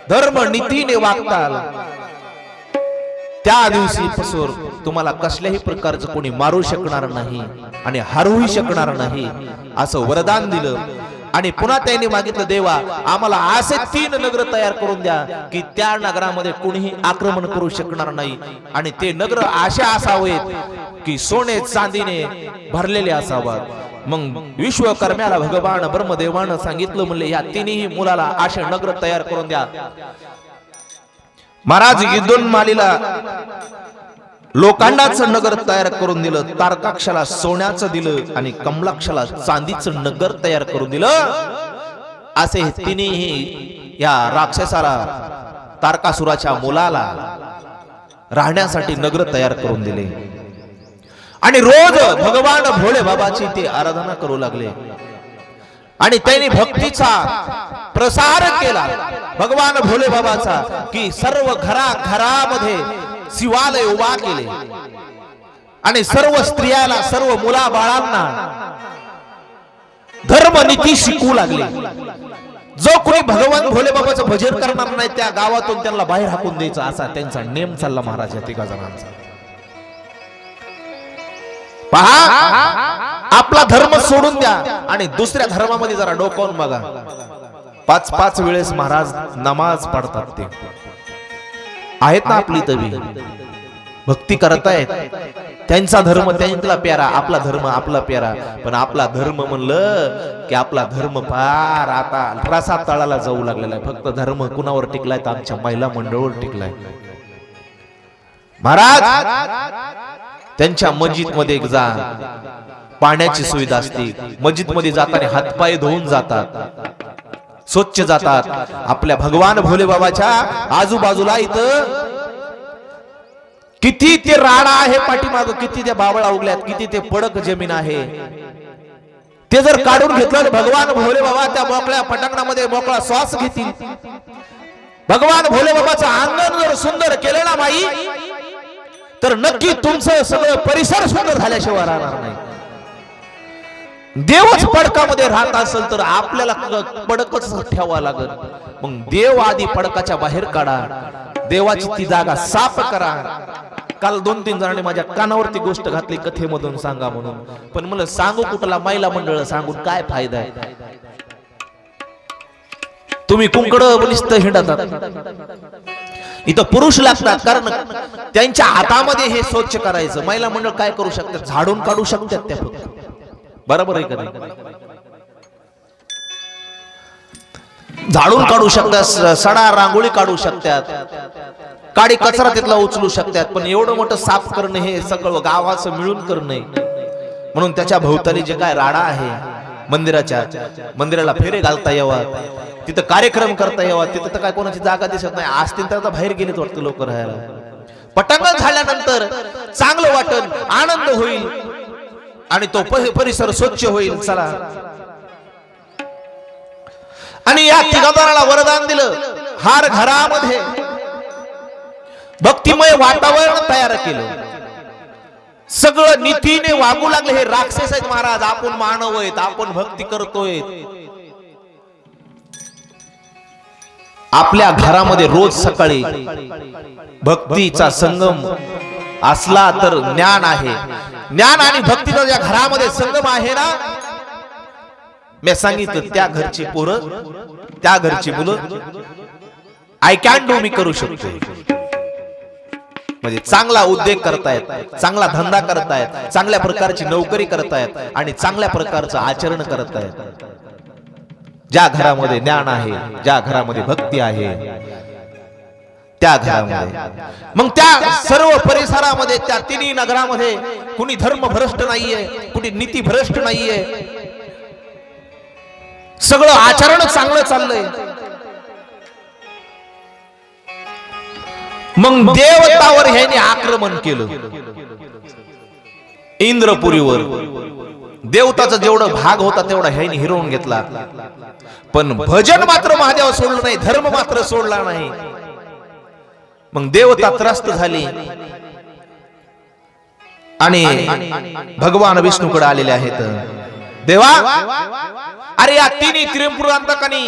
धर्म नीतीने वागताल त्या दिवशी तुम्हाला कसल्याही प्रकारचं कोणी मारू शकणार नाही आणि हरवू शकणार नाही असं वरदान दिलं. आणि पुन्हा त्यांनी मागितलं, देवा आम्हाला असे 3 नगर तयार करून द्या की त्या नगरामध्ये कोणीही आक्रमण करू शकणार नाही आणि ते नगर असे असावेत की सोने चांदीने भरलेले असावेत. मग विश्वकर्म्याला भगवान ब्रह्मदेवानं सांगितलं, म्हणले या 3ही मुलाला असे नगर तयार करून द्या. महाराज युद्धोन्मालीला लोखंडाचं नगर तयार करून दिलं, तारकाक्षाला सोन्याचं दिलं आणि कमलाक्षाला चांदीचं नगर तयार करून दिलं. असे हे 3ही या राक्षसाला तारकासुराच्या मुलाला राहण्यासाठी नगर तयार करून दिले. आणि रोज भगवान भोले बाबाची ते आराधना करू लागले आणि त्यांनी भक्तीचा प्रसार केला भगवान भोले बाबाचा, की सर्व घराघरामध्ये शिवालय उभा केले आणि सर्व स्त्रियाला, सर्व मुला बाळांना धर्मनीती शिकवू लागले. जो कोणी भगवान भोले बाबाचं भजन करणार नाही त्या गावातून त्यांना बाहेर हाकून द्यायचा, असा त्यांचा नेम चालला महाराज या 3 जणांचा. पहा, आपला धर्म सोडून द्या आणि दुसऱ्या धर्मामध्ये जरा डोकावून बघा. 5-5 वेळेस महाराज नमाज पडतात, ते आहेत ना आपली तवी भक्ती करतायत. त्यांचा धर्म त्यांचा प्यारा, आपला धर्म आपला प्यारा. पण आपला धर्म म्हणलं की आपला धर्म फार आता रसा तळाला जाऊ लागलेला आहे. फक्त धर्म कुणावर टिकलाय तर आमच्या महिला मंडळावर टिकलाय. महाराज त्यांच्या मस्जिद मध्ये जा, पाण्याची सुविधा असते. मस्जिद मध्ये जाताना हातपाय धुवून जातात, स्वच्छ जातात. आपल्या भगवान भोले बाबाच्या आजूबाजूला इथं किती ते राडा आहे पाठीमाग, किती त्या बावळा उगल्यात, किती ते पडक जमीन आहे. ते जर काढून घेतलं, भगवान भोले बाबा त्या मोकळ्या पटांगणामध्ये मोकळा श्वास घेतील. भगवान भोले बाबाचं अंगण जर सुंदर केलं ना माई, तर नक्की तुमचं सगळं परिसर सुंदर झाल्याशिवाय राहणार नाही. देवच पडकामध्ये राहत असेल तर आपल्याला पडकच ठेवावं लागेल. मग देव आधी पडकाच्या बाहेर काढा, देवाची ती जागा साफ करा. काल 2-3 जणांनी माझ्या कानावरती गोष्ट घातली कथेमधून सांगा म्हणून, पण मला सांगू कुठला महिला मंडळ सांगून काय फायदा आहे. तुम्ही कुंकड बलिष्ठ हिंडतात, इथं पुरुष लागतात, कारण त्यांच्या हातामध्ये हे स्वच्छ करायचं. महिला मंडळ काय करू शकतात, झाडून काढू शकतात त्या फक्त. बरोबर आहे का? झाडून काढू शकतात, सडा रांगोळी काढू शकतात, काडी कचरा तिथला उचलू शकतात. पण एवढं मोठं साफ करणं हे सगळं गावाचं मिळून करणं. म्हणून त्याच्या भोवताली जे काय राडा आहे, मंदिराला फेरे घालता यावा, तिथं कार्यक्रम करता यावा, तिथं तर काय कोणाची जागा दिसत नाही. असतील तर बाहेर गेलेत वाटतं लोक राहायला. पटांगण झाल्यानंतर चांगलं वाटन, आनंद होईल आणि तो परिसर स्वच्छ होईल. चला, आणि या 3 जणांना वरदान दिलं, हर घरामध्ये भक्तिमय वातावरण तयार केलं. सगळं नीतीने वागू लागले. हे राक्षस आहेत महाराज, आपण मानव आहेत, आपण भक्ती करतोय. आपल्या घरामध्ये रोज सकाळी भक्तीचा संगम असला तर ज्ञान आहे. ज्ञान आणि भक्तीचा ज्या घरामध्ये संगम आहे ना, मी सांगितलं त्या घरची पोरं, त्या घरची मुलं आय कॅन डू, मी करू शकतो. म्हणजे चांगला उद्योग करतायत, चांगला धंदा करतायत, चांगल्या प्रकारची नोकरी करतायत आणि चांगल्या प्रकारचं आचरण करतायत. ज्या घरामध्ये ज्ञान आहे, ज्या घरामध्ये भक्ती आहे, त्या घरामध्ये. मग त्या सर्व परिसरामध्ये, त्या 3 नगरामध्ये कुणी धर्म भ्रष्ट नाहीये, कुणी नीती भ्रष्ट नाहीये. सगळं आचरण चांगलं चाललंय. मग देवतावर ह्याने आक्रमण केलं. इंद्रपुरीवर देवताचा जेवढा भाग होता तेवढा ह्याने हिरवून घेतला. पण भजन मात्र महादेव सोडलं नाही, धर्म मात्र सोडला नाही. मग देवता त्रस्त झाली आणि भगवान विष्णूकडे आलेले आहेत. देवा, अरे या 3 त्रिपुरांतकांनी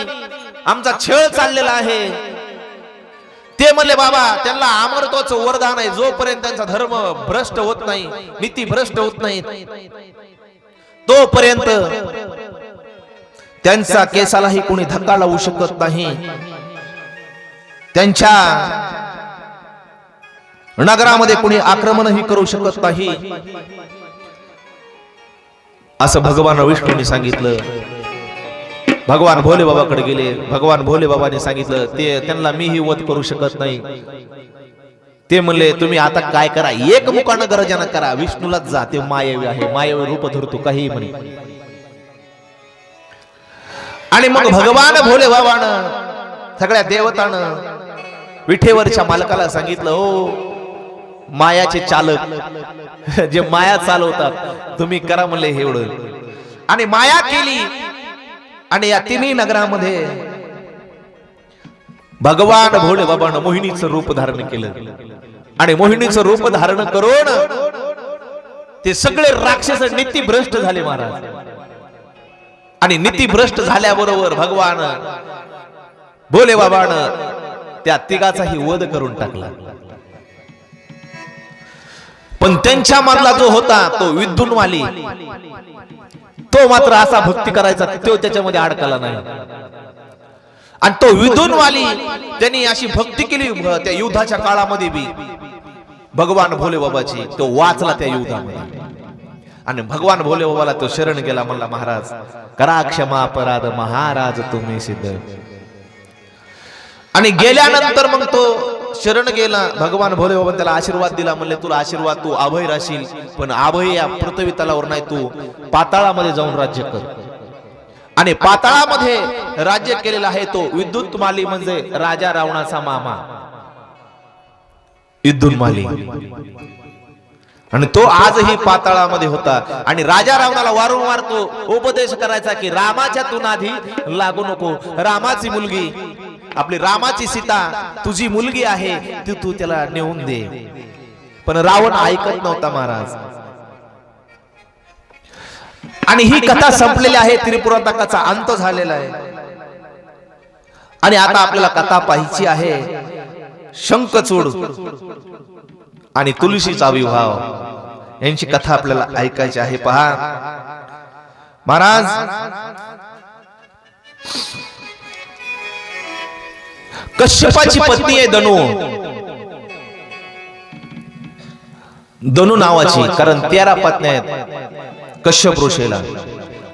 आमचा छळ चाललेला आहे. ते म्हणले बाबा त्यांना अमरत्वाचं वरदान आहे, जोपर्यंत त्यांचा धर्म भ्रष्ट होत नाही, नीती भ्रष्ट होत नाही, तोपर्यंत त्यांचा केसालाही कोणी धक्का लावू शकत नाही, त्यांच्या नगरामध्ये कोणी आक्रमणही करू शकत नाही, असं भगवान विष्णूंनी सांगितलं. भगवान भोले बाबाकडे गेले. भगवान भोले बाबांनी सांगितलं ते त्यांना मीही वध करू शकत नाही. ते म्हणले तुम्ही आता काय करा, एक मुखानं गर्जना करा, विष्णूलाच जा, ते मायावी आहे, मायावी रूप धरतो काही म्हणे. आणि मग भगवान भोले बाबानं सगळ्या देवतानं विठेवरच्या मालकाला सांगितलं, हो मायाचे चालक जे माया चालवतात तुम्ही करा म्हणले हे एवढं. आणि माया केली आणि या तिन्ही नगरामध्ये भगवान भोले बाबानं मोहिनीचं रूप धारण केलं. आणि मोहिनीचं रूप धारण करून ते सगळे राक्षस नीतिभ्रष्ट झाले महाराज. आणि नीतिभ्रष्ट झाल्याबरोबर भगवान भोले बाबानं त्या तिघाचाही वध करून टाकला. पण त्यांच्या मधला जो होता तो विद्युन्वाली, तो मात्र असा भक्ती करायचा, तो त्याच्यामध्ये अडकला नाही. आणि तो विद्युन्वाली त्यांनी अशी भक्ती केली त्या युद्धाच्या काळामध्ये बी भगवान भोले बाबाची, तो वाचला त्या युद्धामध्ये. आणि भगवान भोले बाबाला तो शरण गेला, म्हणला महाराज करा क्षमा अपराध महाराज तुम्ही सिद्ध. आणि गेल्यानंतर मग तो शरण गेला. भगवान भोले बाबा त्याला आशीर्वाद दिला, म्हणले तुला आशीर्वाद, तू अभय राशील, पण अभय या पृथ्वी तलावर नाही, तू पाताळामध्ये जाऊन राज्य कर. आणि पाताळामध्ये राज्य केलेला आहे तो विद्युन्माली, म्हणजे राजा रावणाचा मामा विद्युन्माली. आणि तो आजही पाताळामध्ये होता. आणि राजा रावणाला वारंवार तो उपदेश करायचा की रामाच्या तू नादी लागू नको, रामाची मुलगी आपली रामाची सीता तुझी मुलगी आहे ती तू त्याला नेऊन दे. पण रावण ऐकत नव्हता महाराज. आणि ही कथा संपलेली आहे, त्रिपुरांतकाचा अंत झालेला आहे. आणि आता आपल्याला कथा पाहायची आहे शंखचूड आणि तुलसीचा विवाह यांची कथा आपल्याला ऐकायची आहे. पहा महाराज, कश्यपाची पत्नी आहे धनु, धनु नावाची, कारण 13 पत्नी आहेत कश्यप ऋषीला.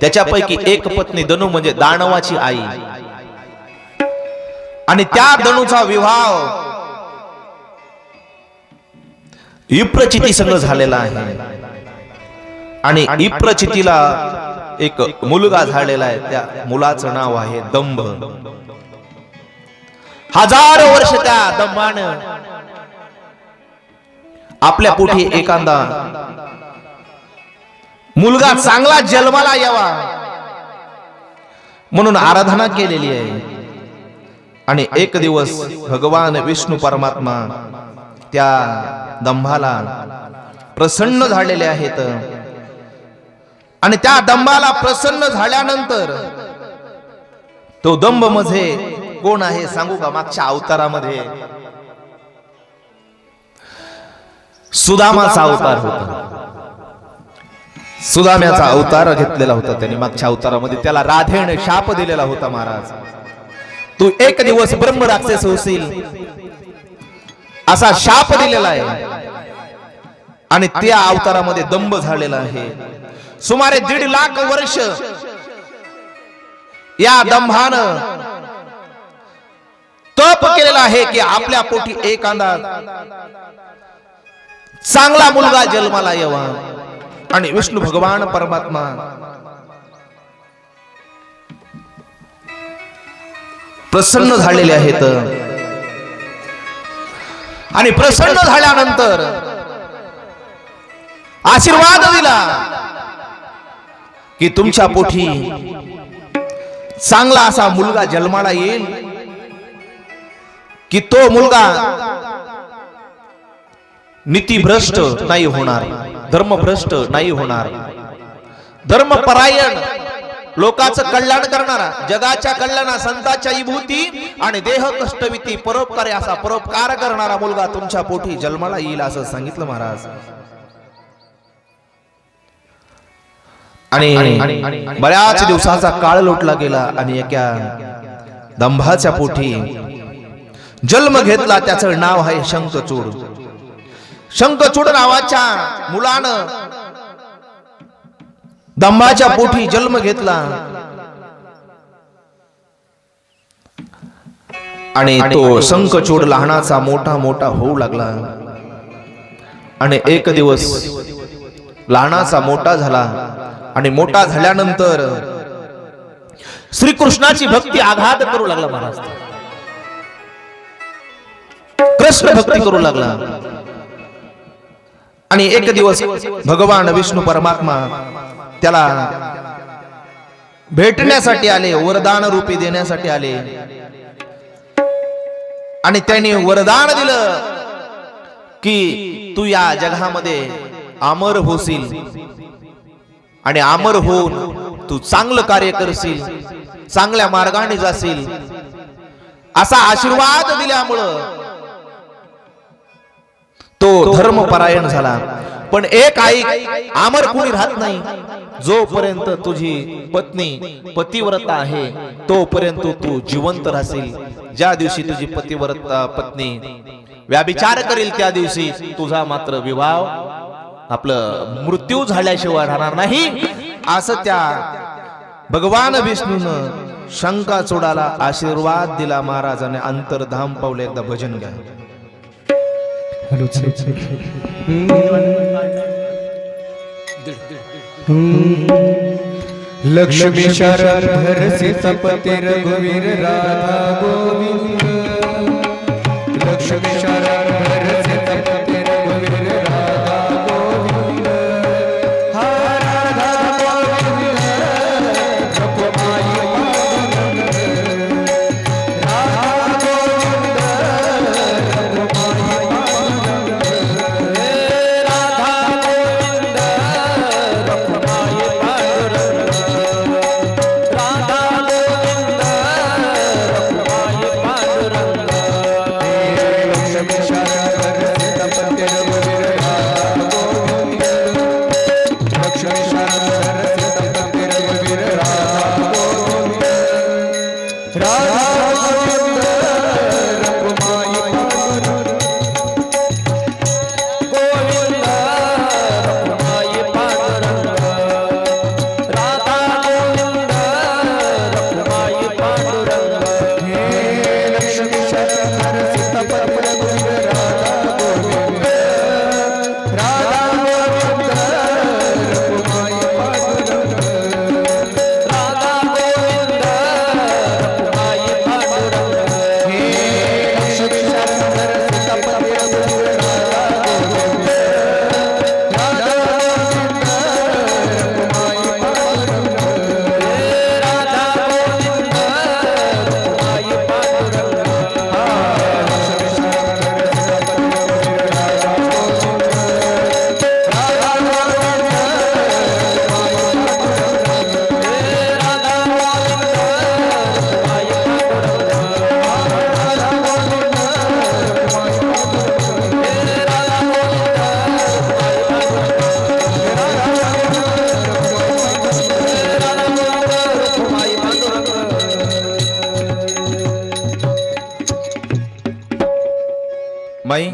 त्याच्यापैकी एक पत्नी धनु म्हणजे दानवाची आई. आणि त्या धनुचा विवाह विप्रचिती संग झालेला आहे. आणि विप्रचितीला एक मुलगा झालेला आहे, त्या मुलाचं नाव आहे दंभ. 1000 वर्ष त्या दंभानं आपल्या पोटी एखादा मुलगा चांगला जन्माला यावा म्हणून आराधना केलेली आहे. आणि एक दिवस भगवान विष्णू परमात्मा त्या दंभाला प्रसन्न झालेले आहेत. आणि त्या दंभाला प्रसन्न झाल्यानंतर तो दंभ मध्ये कोण आहे सांगू का? मागच्या अवतारामध्ये सुदामाचा अवतार होता. सुदाम्याचा अवतार घेतलेला होता त्यांनी मागच्या अवतारामध्ये. त्याला राधेने शाप दिलेला होता, महाराज तू एक दिवस ब्रह्म राक्षस होशील असा शाप दिलेला आहे. आणि त्या अवतारामध्ये दंभ झालेला आहे. सुमारे 1.5 लाख वर्ष या दंभानं तप केलेला आहे की आपल्या पोटी एखादा चांगला मुलगा जन्माला यावा. आणि विष्णू भगवान परमात्मा प्रसन्न झालेले आहेत. आणि प्रसन्न झाल्यानंतर आशीर्वाद दिला की तुमच्या पोटी चांगला असा मुलगा जन्माला येईल की तो मुलगा नीतिभ्रष्ट नाही होणार, धर्मभ्रष्ट नाही होणार, धर्मपरायण लोकांचं कल्याण करणारा, जगाच्या कल्याणा, संतांच्या विभूती आणि देह कष्टविती परोपकारी असा परोपकार करणारा मुलगा तुमच्या पोटी जन्माला येईल असं सांगितलं महाराज. आणि बऱ्याच दिवसाचा काळ लोटला गेला आणि एका दंभाच्या पोटी जन्म घेतला. त्याचं नाव आहे शंखचूड. शंखचूड नावाच्या मुलानं दंभाच्या पोटी जन्म घेतला आणि तो शंखचूड लहानाचा मोठा मोठा होऊ लागला. आणि एक दिवस लहानाचा मोठा झाला आणि मोठा झाल्यानंतर श्रीकृष्णाची भक्ती आघात करू लागला महाराज. कृष्ण भक्ती करू लागला. आणि एक दिवस भगवान विष्णू परमात्मा त्याला भेटण्यासाठी आले, वरदान रूपी देण्यासाठी आले. आणि त्यांनी वरदान दिलं की तू या जगामध्ये अमर होशील आणि अमर होऊन तू चांगलं कार्य करशील, चांगल्या मार्गाने जाशील असा आशीर्वाद दिल्यामुळं तो धर्मपरायण झाला. पण एक ऐक, अमर कोणी राहत नाही. जोपर्यंत तुझी पत्नी पतिव्रता आहे तोपर्यंत तू जिवंत राहशील. ज्या दिवशी तुझी पतिव्रता पत्नी व्याभिचार करेल त्या दिवशी तुझा मात्र विवाह आपलं मृत्यू झाल्याशिवाय राहणार नाही. असं त्या भगवान विष्णूनं शंखचूडाला आशीर्वाद दिला. महाराजांनी अंतर्धाम पावले. एकदा भजन घ्या. लक्ष्मी शरधर सीतापती रघुवीर राधा गोविंद. लक्ष्मी शरधर सीतापती रघुवीर राधा गोविंद. हा राधा गोविंद रघुमाई पांडुरंग. राधा गोविंद रघुमाई पांडुरंग. राधा गोविंद रघुमाई पांडुरंग. राधा गोविंद रघुमाई पांडुरंग. लक्ष्मी शरधर सीतापती रघुवीर राधा गोविंद. लक्ष्मी शरधर सीतापती रघुवीर राधा गोविंद. राधा गोविंद रघुमाई पांडुरंग. गोविंद रघुमाई पांडुरंग. राधा गोविंद रघुमाई पांडुरंग. हे लक्ष्मी शरधर सीतापती रघुवीर राधा गोविंद. राधा गोविंद रघुमाई पांडुरंग. राधा गोविंद रघुमाई पांडुरंग. हे लक्ष्मी शरधर सीतापती रघुवीर राधा गोविंद. राधा गोविंद रघुमाई पांडुरंग. राधा गोविंद रघुमाई पांडुरंग. लक्ष्मी शरधर सीतापती रघुवीर राधा गोविंद. राधा गोविंद रघुमाई पांडुरंग. राधा गोविंद रघुमाई माई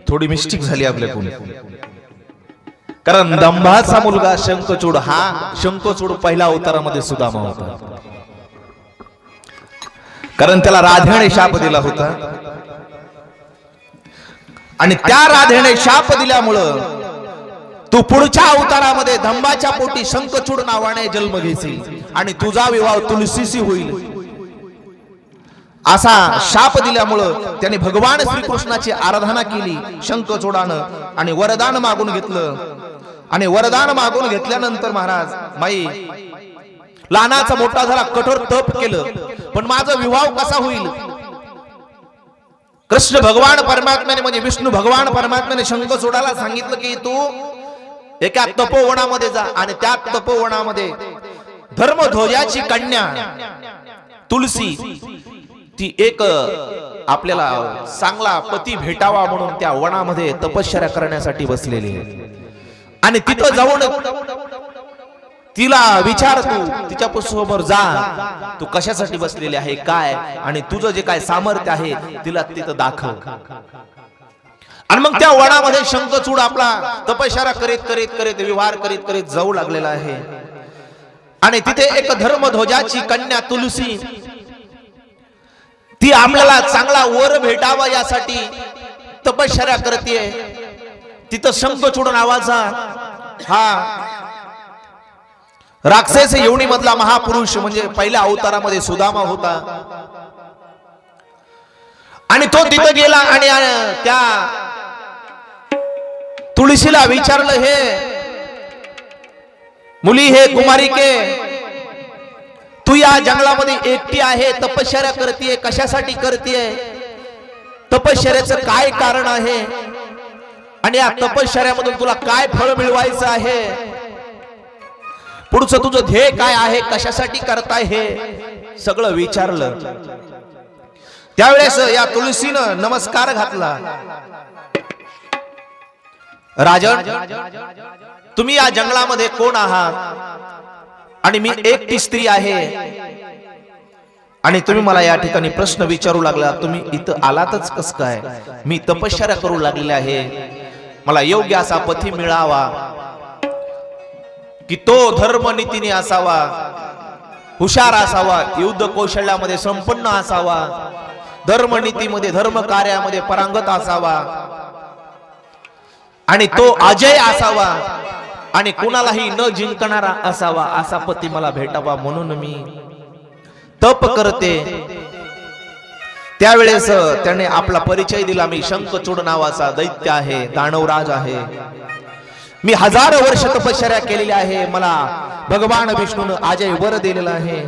थोडी मिस्टेक झाली आपल्याकडून. कारण दंभाचा मुलगा शंखचूड हा शंखचूड पहिल्या अवतारामध्ये सुदामा होता. कारण त्याला राधेने शाप दिला होता आणि त्या राधेने शाप दिल्यामुळं तू पुढच्या अवतारामध्ये दंभाच्या पोटी शंखचूड नावाने जन्म घेशील आणि तुझा विवाह तुलसीशी होईल असा शाप दिल्यामुळं त्याने भगवान श्रीकृष्णाची आराधना केली शंखचूडानं आणि वरदान मागून घेतलं. आणि वरदान मागून घेतल्यानंतर महाराज माई लहानाचा मोठा झाला, कठोर तप केलं, पण माझा विवाह कसा होईल. कृष्ण भगवान परमात्म्याने म्हणजे विष्णू भगवान परमात्म्याने शंखचूडाला सांगितलं की तू एका तपोवनामध्ये जा आणि त्या तपोवनामध्ये धर्मध्वजाची कन्या तुलसी ती एक आपल्याला चांगला पती भेटावा म्हणून त्या वनामध्ये तपश्चर्या करण्यासाठी बसलेली आहे. आणि तिथं जाऊन तिला विचार, तू तिच्या समोर जा, तू कशासाठी बसलेली आहे, काय, आणि तुझं जे काय सामर्थ्य आहे तिला तिथं दाखव. आणि मग त्या वनामध्ये शंखचूड आपला तपश्चर्या करीत करीत करीत व्यवहार करीत करीत जाऊ लागलेला आहे. आणि तिथे एक धर्मध्वजाची कन्या तुलसी ती आपल्याला चांगला वर भेटावा यासाठी तपश्चर्या करते. तिथं शंखचूड नावाचा हा राक्षस योनी मधला महापुरुष म्हणजे पहिल्या अवतारामध्ये सुदामा होता. आणि तो तिथं गेला आणि त्या तुळशीला विचारलं, हे मुली, हे कुमारिके, तू या जंगलामध्ये एकटी आहे, तपश्चर्या करतेय, कशासाठी करतेय, तपश्चर्याचं काय कारण आहे, आणि या तपश्चर्यामधून तुला काय फळ मिळवायचं आहे, पुढचं तुझं ध्येय काय आहे, कशासाठी करताय, हे सगळं विचारलं. त्यावेळेस या तुलसीनं नमस्कार घातला. राजन, तुम्ही या जंगलामध्ये कोण आहात, आणि मी एकटी स्त्री आहे, आणि तुम्ही मला या ठिकाणी प्रश्न विचारू लागला, तुम्ही इथं आलातच कस काय, मी तपश्चर्या करू लागलेली आहे, मला योग्य असा पती मिळावा, की तो धर्मनीतीने असावा, हुशार असावा, युद्ध कौशल्यामध्ये संपन्न असावा, धर्मनीतीमध्ये धर्म कार्यामध्ये परांगत असावा, आणि तो अजय असावा, आणि कुणालाही न जिंकणारा असावा, असा पती मला भेटावा म्हणून मी तप करते. त्यावेळेस त्याने आपला परिचय दिला, मी शंखचूड नावाचा दैत्य आहे, दानवराज आहे, मी 1000 वर्ष तपश्चर्या केलेली आहे, मला भगवान विष्णूने अजय वर दिलेला आहे,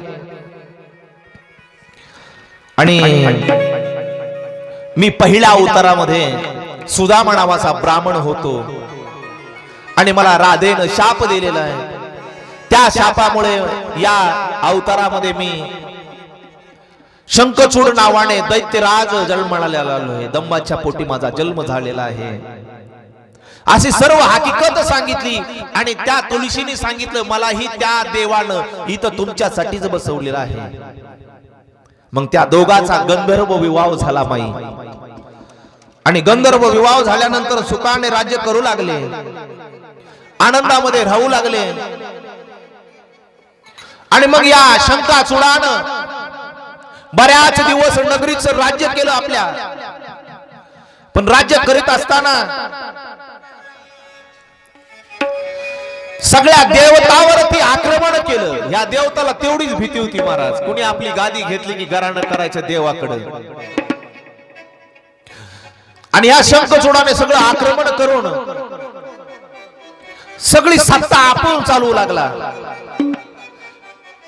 आणि मी पहिल्या अवतारामध्ये सुदामा नावाचा ब्राह्मण होतो, आणि मला राधेनं शाप दिलेला आहे, त्या शापामुळे या अवतारामध्ये मी शंखचूड नावाने दैत्यराज जन्माला आलो आहे, दंबाच्या पोटी माझा जन्म झालेला आहे, अशी सर्व हकीकत सांगितली. आणि त्या तुलसीने सांगितलं, मलाही त्या देवानं इथं तुमच्यासाठीच बसवलेलं आहे. मग त्या दोघाचा गंधर्व विवाह झाला माई. आणि गंधर्व विवाह झाल्यानंतर सुखाने राज्य करू लागले, आनंदामध्ये राहू लागले. आणि मग या शंखाचूडानं बऱ्याच दिवस नगरीचं राज्य केलं आपल्या. पण राज्य करीत असताना सगळ्या देवतावरती आक्रमण केलं. या देवताला तेवढीच भीती होती महाराज, कुणी आपली गादी घेतली की घराणं करायचं देवाकडे. आणि या शंखचूडाने सगळं आक्रमण करून सगळी सत्ता आपण चालवू लागला,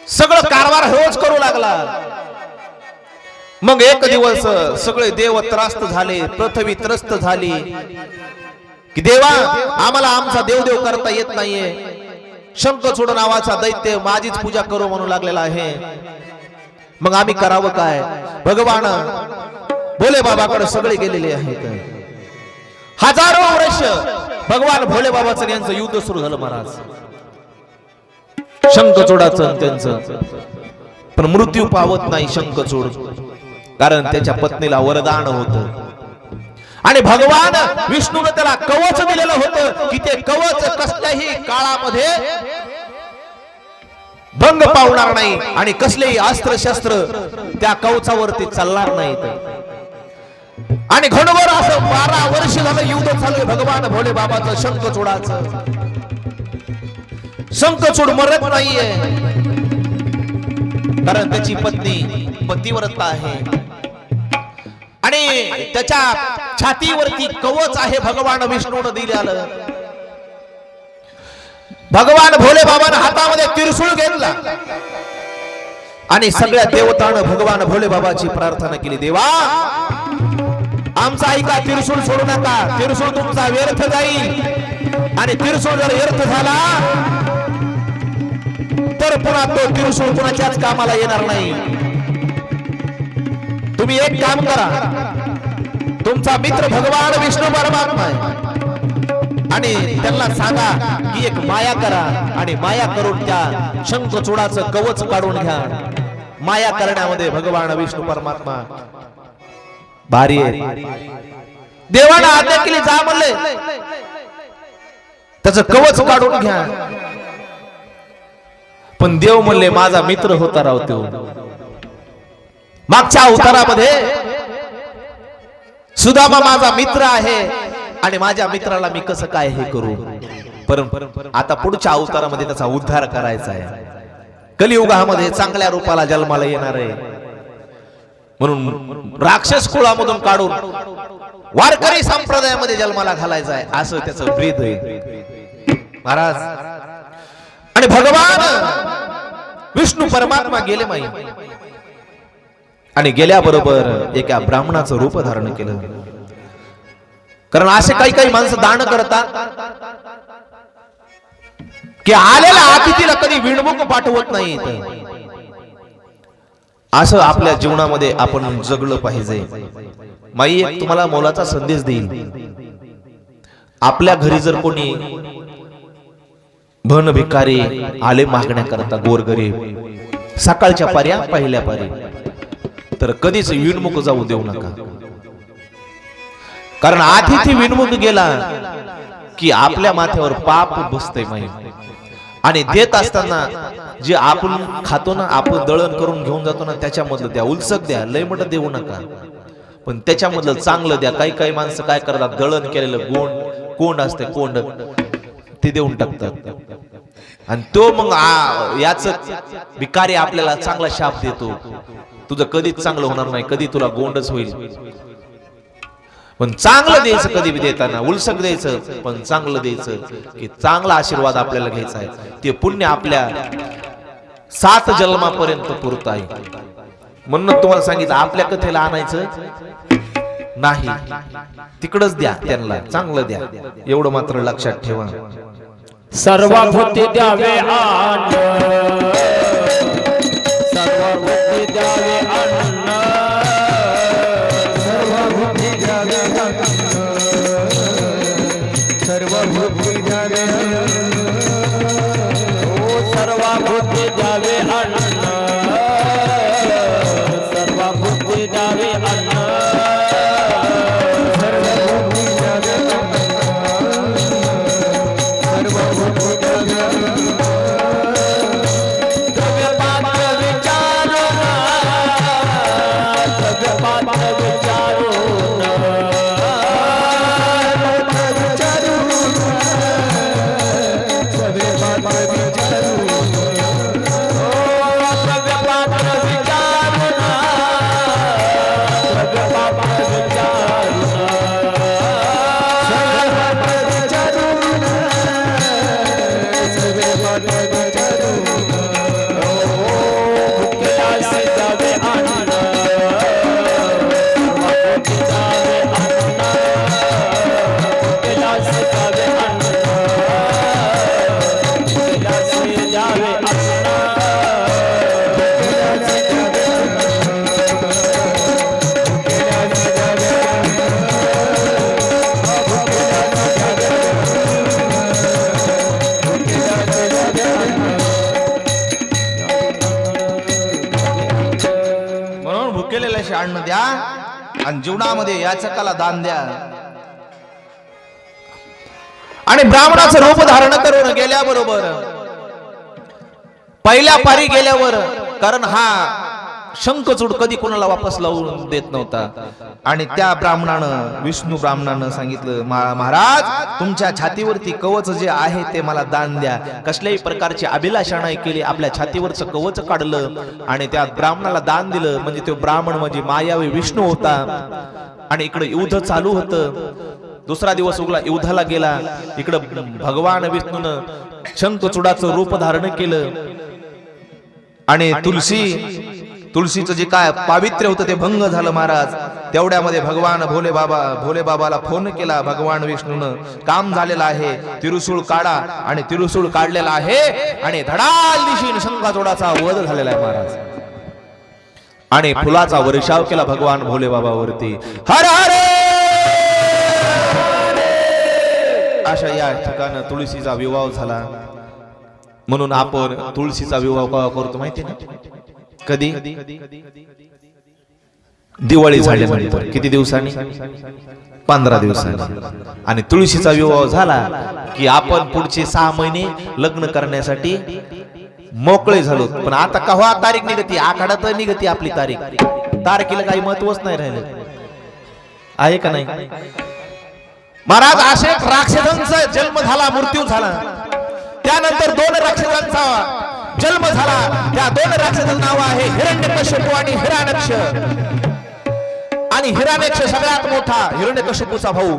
सगळं कारभार हेच करू लागला. मग एक दिवस सगळे देव त्रस्त झाले, पृथ्वी त्रस्त झाली, की देवा आम्हाला आमचा देवदेव करता येत नाहीये, शंखचूड नावाचा दैत्य माझीच पूजा करू म्हणू लागलेला आहे, मग आम्ही करावं काय. भगवान भोले बाबाकडे सगळे गेलेले आहेत. 1000 वर्ष भगवान भोले बाबाचं यांचं युद्ध सुरू झालं महाराज, शंखचूडाचं त्यांचं. पण मृत्यू पावत नाही शंखचूड, कारण त्याच्या पत्नीला वरदान होतं. आणि भगवान विष्णूने त्याला कवच दिलेलं होतं, की ते कवच कसल्याही काळामध्ये भंग पावणार नाही, आणि कसलेही अस्त्र शस्त्र त्या कवचावरती चालणार नाहीत. आणि घनभर असं 12 वर्ष झालं युद्ध चालू भगवान भोले बाबाचं शंखचूडाचं. शंखचूड मरत नाहीये, कारण त्याची पत्नी पतिव्रता आहे, आणि त्याच्या छातीवरती कवच आहे भगवान विष्णूने दिलेलं. भगवान भोले बाबाने हातामध्ये त्रिशूळ घेतला, आणि सगळ्या देवतांना भगवान भोले बाबाची प्रार्थना केली, देवा आमचा ऐका, त्रिशूळ सोडू नका, त्रिशूळ तुमचा व्यर्थ जाईल, आणि त्रिशूळ जर व्यर्थ झाला तर नंतर पुन्हा तो त्रिशूळ कुणाच्याच कामाला येणार नाही. तुम्ही एक काम करा, तुमचा मित्र भगवान विष्णू परमात्मा आहे आणि त्यांना सांगा की एक माया करा आणि माया करून त्या शंखचूडाचं कवच काढून घ्या. माया करण्यामध्ये भगवान विष्णू परमात्मा भारी आहे. देवाला आज्ञा केली जा म्हणले त्याचं कवच काढून घ्या. पण देव म्हणले माझा मित्र होता राव तो. मागच्या अवतारामध्ये सुदामा माझा मित्र आहे आणि माझ्या मित्राला मी कसं काय हे करू. परंतु आता पुढच्या अवतारामध्ये त्याचा उद्धार करायचा आहे. कलियुगामध्ये चांगल्या रूपाला जन्माला येणार आहे म्हणून राक्षस कुळामधून काढून वारकरी संप्रदायामध्ये जन्माला घालायचा आहे असं त्याचं ब्रीद आहे महाराज. आणि भगवान विष्णू परमात्मा गेले माई आणि गेल्याबरोबर एका ब्राह्मणाचं रूप धारण केलं. कारण असे काही काही माणसं दान करतात की आलेल्या अतिथीला कधी विणमुख पाठवत नाही. असं आपल्या जीवनामध्ये आपण जगलं पाहिजे. माई एक तुम्हाला मोलाचा संदेश देईल. आपल्या घरी जर कोणी भन भिकारी आले मागण्याकरता गोरगरीब सकाळच्या पाऱ्या पहिल्या पारी तर कधीच विणमुख जाऊ देऊ नका. कारण अतिथी विणमुख गेला की आपल्या माथ्यावर पाप बसते माई. आणि देत असताना जे आपण खातो ना, आपण दळण करून घेऊन जातो ना, त्याच्यामधलं द्या. उलसक द्या, लय मोठं देऊ नका, पण त्याच्यामधलं चांगलं द्या. काही काही माणसं काय करतात, दळण केलेलं कोंड असते, कोंड ते देऊन टाकतात. आणि तो मग याच भिकारी आपल्याला चांगला शाप देतो, तुझं कधीच चांगलं होणार नाही, कधी तुला गोंडच होईल. पण चांगलं द्यायचं, कधी देताना उलसक द्यायचं, पण चांगलं द्यायचं की चांगला आशीर्वाद आपल्याला घ्यायचा आहे. ते पुण्य आपल्या 7 जन्मापर्यंत पुरत आहे. म्हणून तुम्हाला सांगितलं आपल्या कथेला आणायचं नाही, तिकडच द्या, त्यांना चांगलं द्या, एवढं मात्र लक्षात ठेवा. सर्वभूती द्यावे अन्न, सर्वभूती द्यावे अन्न, सर्वभूती द्यावे अन्न, सर्वभूती द्यावे अन्न, ओ सर्वभूती द्यावे अन्न, सर्वभूती द्यावे अन्न, अन्न द्या आणि जीवनामध्ये याचकाला दान द्या. आणि ब्राह्मणाचं रूप धारण करून गेल्याबरोबर पहिल्या पारी गेल्यावर, कारण हा शंखचूड कधी कोणाला वापस लावून देत नव्हता, आणि त्या ब्राह्मणानं, विष्णू ब्राह्मणानं सांगितलं, महाराज तुमच्या छातीवरती कवच जे आहे ते मला दान द्या. कसल्याही प्रकारची अभिलाषा नाही केली, आपल्या छातीवरचं कवच काढलं आणि त्या ब्राह्मणाला दान दिलं. म्हणजे तो ब्राह्मण म्हणजे मायावी विष्णू होता. आणि इकडे युद्ध चालू होतं. दुसरा दिवस उगला, युद्धाला गेला. इकडं भगवान विष्णूनं शंखचूडाचं रूप धारण केलं आणि तुळशीचं जे काय पावित्र्य होतं ते भंग झालं महाराज. तेवढ्यामध्ये भगवान भोले बाबाला फोन केला. भगवान विष्णूनं काम झालेलं आहे, तिरुसूळ काढा. आणि तिरुसूळ काढलेला आहे आणि धडाल दिशीन शंखाचूडाचा वध झालेला आहे महाराज. आणि फुलाचा वर्षाव केला भगवान भोले बाबावरती. हर हर अशा या ठिकाणी तुळशीचा विवाह झाला. म्हणून आपण तुळशीचा विवाह केव्हा करतो माहिती ना? कधी? दिवाळी झाल्यानंतर. किती दिवसांनी? 15 दिवसांनी. आणि तुळशीचा विवाह झाला की आपण पुढचे 6 महिने लग्न करण्यासाठी मोकळे झालो. पण आता केव्हा तारीख निघती? आखाडात निघती आपली तारीख. तारखेला काही महत्वच नाही राहिलं, आहे का नाही महाराज? असे राक्षसांचा जन्म झाला, मृत्यू झाला. त्यानंतर 2 राक्षसांचा जन्म झाला. त्या 2 राक्षसांचं नाव आहे हिरण्यकश्यपू आणि हिरण्यक्ष. आणि हिरण्यक्ष सगळ्यात मोठा, हिरण्यकश्यपूचा भाऊ.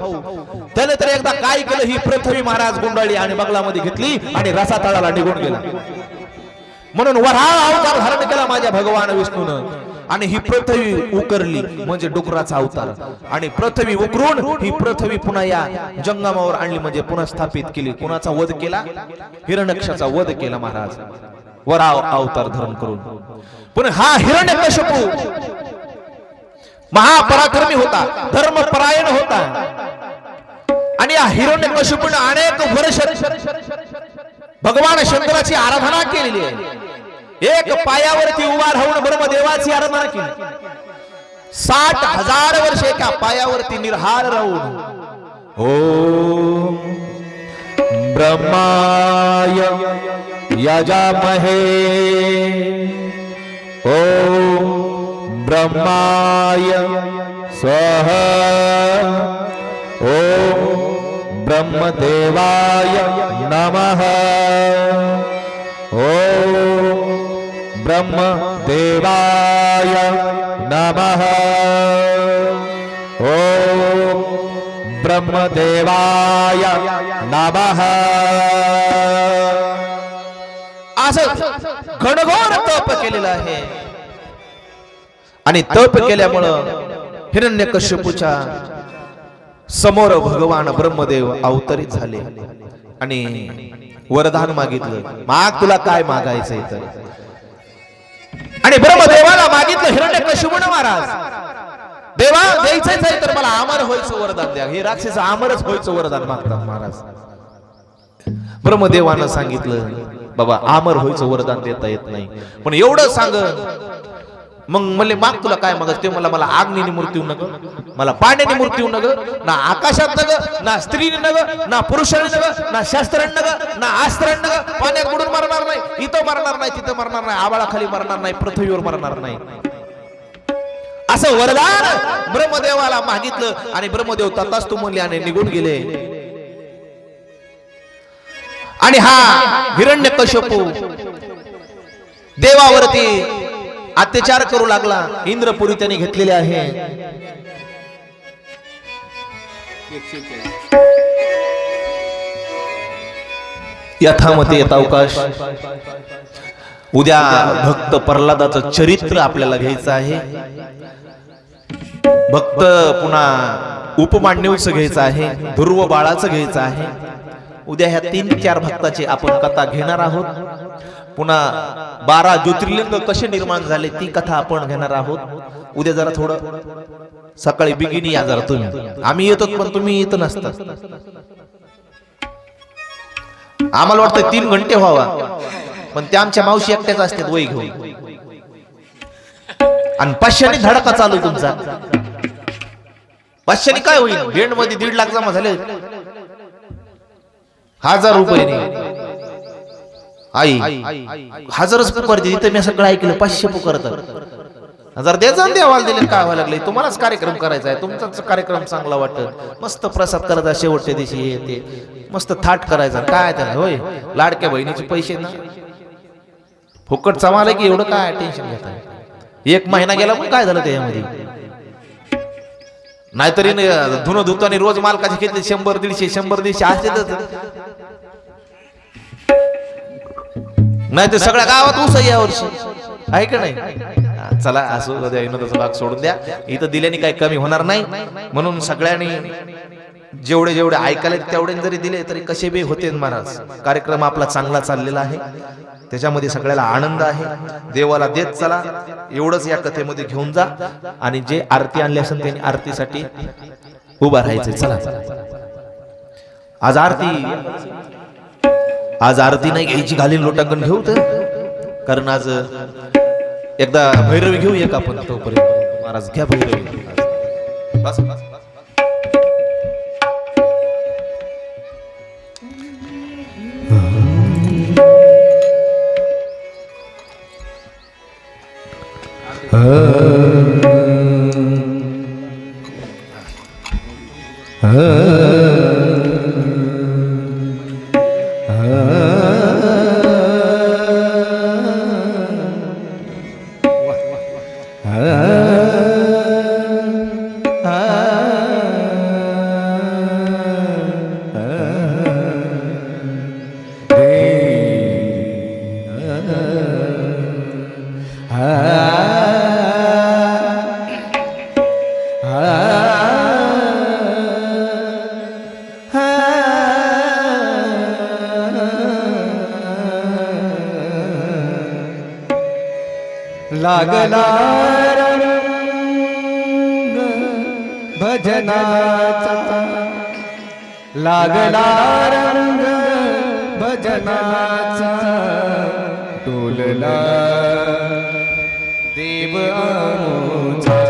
त्याने तर एकदा काय केलं, ही पृथ्वी महाराज गुंडाळली आणि बगलामध्ये घेतली आणि रसा तळाला निघून गेला. म्हणून वराह अवतार धारण केला माझ्या भगवान विष्णूनं. आणि ही पृथ्वी उकरली म्हणजे डुकराचा अवतार. आणि पृथ्वी उकरून ही पृथ्वी पुन्हा या जंगमावर आणली म्हणजे पुन्हा स्थापित केली. कुणाचा वध केला? हिरण्यक्षाचा वध केला महाराज, वराह अवतार धारण करून. पण हा हिरण्यकश्यपू महापराक्रमी होता, धर्मपरायण होता. आणि या हिरण्यकश्यपूने अनेक वर्ष भगवान शंकराची आराधना केलेली आहे. एक पायावरती उभा राहून ब्रह्मदेवाची आराधना केली. 60,000 वर्ष एका पायावरती निर्हार राहून ओम ब्रह्माय यजामहे ओम ब्रह्माय स्वाहा ओम ब्रह्मदेवाय नमः ओम ब्रह्मदेवाय नमः ओम ब्रह्मदेवाय नमः. असं घनघोर तप केलेलं आहे. आणि तप केल्यामुळं हिरण्यकश्यपूच्या समोर भगवान ब्रह्मदेव अवतरित झाले आणि वरदान मागितलं. माग, तुला काय मागायचंय तर. आणि ब्रह्मदेवाला मागितलं हिरण्यकश्यपूने, महाराज देवा द्यायचंच आहे तर मला अमर व्हायचं वरदान द्या. हे राक्षस अमरच व्हायचं वरदान मागतात महाराज. ब्रह्मदेवानं सांगितलं बाबा अमर व्हायचं वरदान देता येत नाही, पण एवढं सांग. मग म्हणले माग, तुला काय मागायचं ते. मला अग्नीने मृत्यू नग, मला पाण्याने मृत्यू नग, ना आकाशात नग, ना स्त्रीने नग, ना पुरुषाने नग, ना शस्त्राने नग, ना अस्त्राने नग. पाण्यात बुडून मरणार नाही, इथं मरणार नाही, तिथं मरणार नाही, आबाळाखाली मरणार नाही, पृथ्वीवर मरणार नाही. असं वरदान ब्रह्मदेवाला मागितलं. आणि ब्रह्मदेव तथास्तु म्हणले आणि निघून गेले. आणि हा हिरण्यकश्यपू देवावरती अत्याचार करू लागला. इंद्रपुरी त्याने घेतलेले आहे. यथामते यथावकाश. उद्या भक्त प्रल्हादाचं चरित्र आपल्याला घ्यायचं आहे. भक्त पुन्हा उपमान्यवचं घ्यायचं आहे, ध्रुव बाळाचं घ्यायचं आहे. उद्या ह्या 3-4 भक्ताची आपण कथा घेणार आहोत. पुन्हा 12 ज्योतिर्लिंग कसे निर्माण झाले ती कथा आपण घेणार आहोत. उद्या जरा थोडं सकाळी बिगिनी या जरा तुम्ही. आम्ही येतो पण तुम्ही येत नसता. आम्हाला वाटतं 3 घंटे व्हावा, पण त्या आमच्या मावशी एकट्याच असतात वय घेऊन. आणि 500 धडका चालू तुमचा. 500 काय होईल? भेंड मध्ये 1.5 लाख जमा झाले. 1000 रुपये आई 1000च पुकारते. तिथे मी सगळं ऐकलं 500 पुकारतात. जर देवाला दिले काय व्हायला लागले. तुम्हालाच कार्यक्रम करायचा आहे, तुमचाच कार्यक्रम चांगला वाटत. मस्त प्रसाद करायचा शेवटच्या दिवशी, हे ते मस्त थाट करायचा. काय त्याला होय, लाडक्या बहिणीचे पैसे ना फुकट चमाले की एवढं काय टेन्शन घेत आहे. 1 महिना गेला पण काय झालं त्याच्यामध्ये. नाहीतरी धुणं धुताना रोज मालकाचे घेतले 100-150 असतेच. नाही तर सगळ्या गावात ऊस आहे यावर्षी, आहे का नाही? चला असो द्या, विनोदाचा भाग सोडून द्या. इथं दिल्याने काही कमी होणार नाही, म्हणून सगळ्यांनी जेवढे जेवढे ऐकायला तेवढे जरी दिले तरी कसे बी होते महाराज. कार्यक्रम आपला चांगला चाललेला आहे, त्याच्यामध्ये सगळ्याला आनंद आहे. देवाला देत चला, एवढंच या कथेमध्ये घेऊन जा. आणि जे आरती आणली असेल त्यांनी आरतीसाठी उभा राहायचं. चला आज आरती नाही घ्यायची, घालीन लोटांकन घेऊ तर, कारण आज एकदा भैरवी घेऊ एक आपण. तोपर्यंत महाराज घ्या भैरवी. बस बस. लागला रंग भजनाचा, लागला रंग भजनाचा, डोलला देव आमोचा.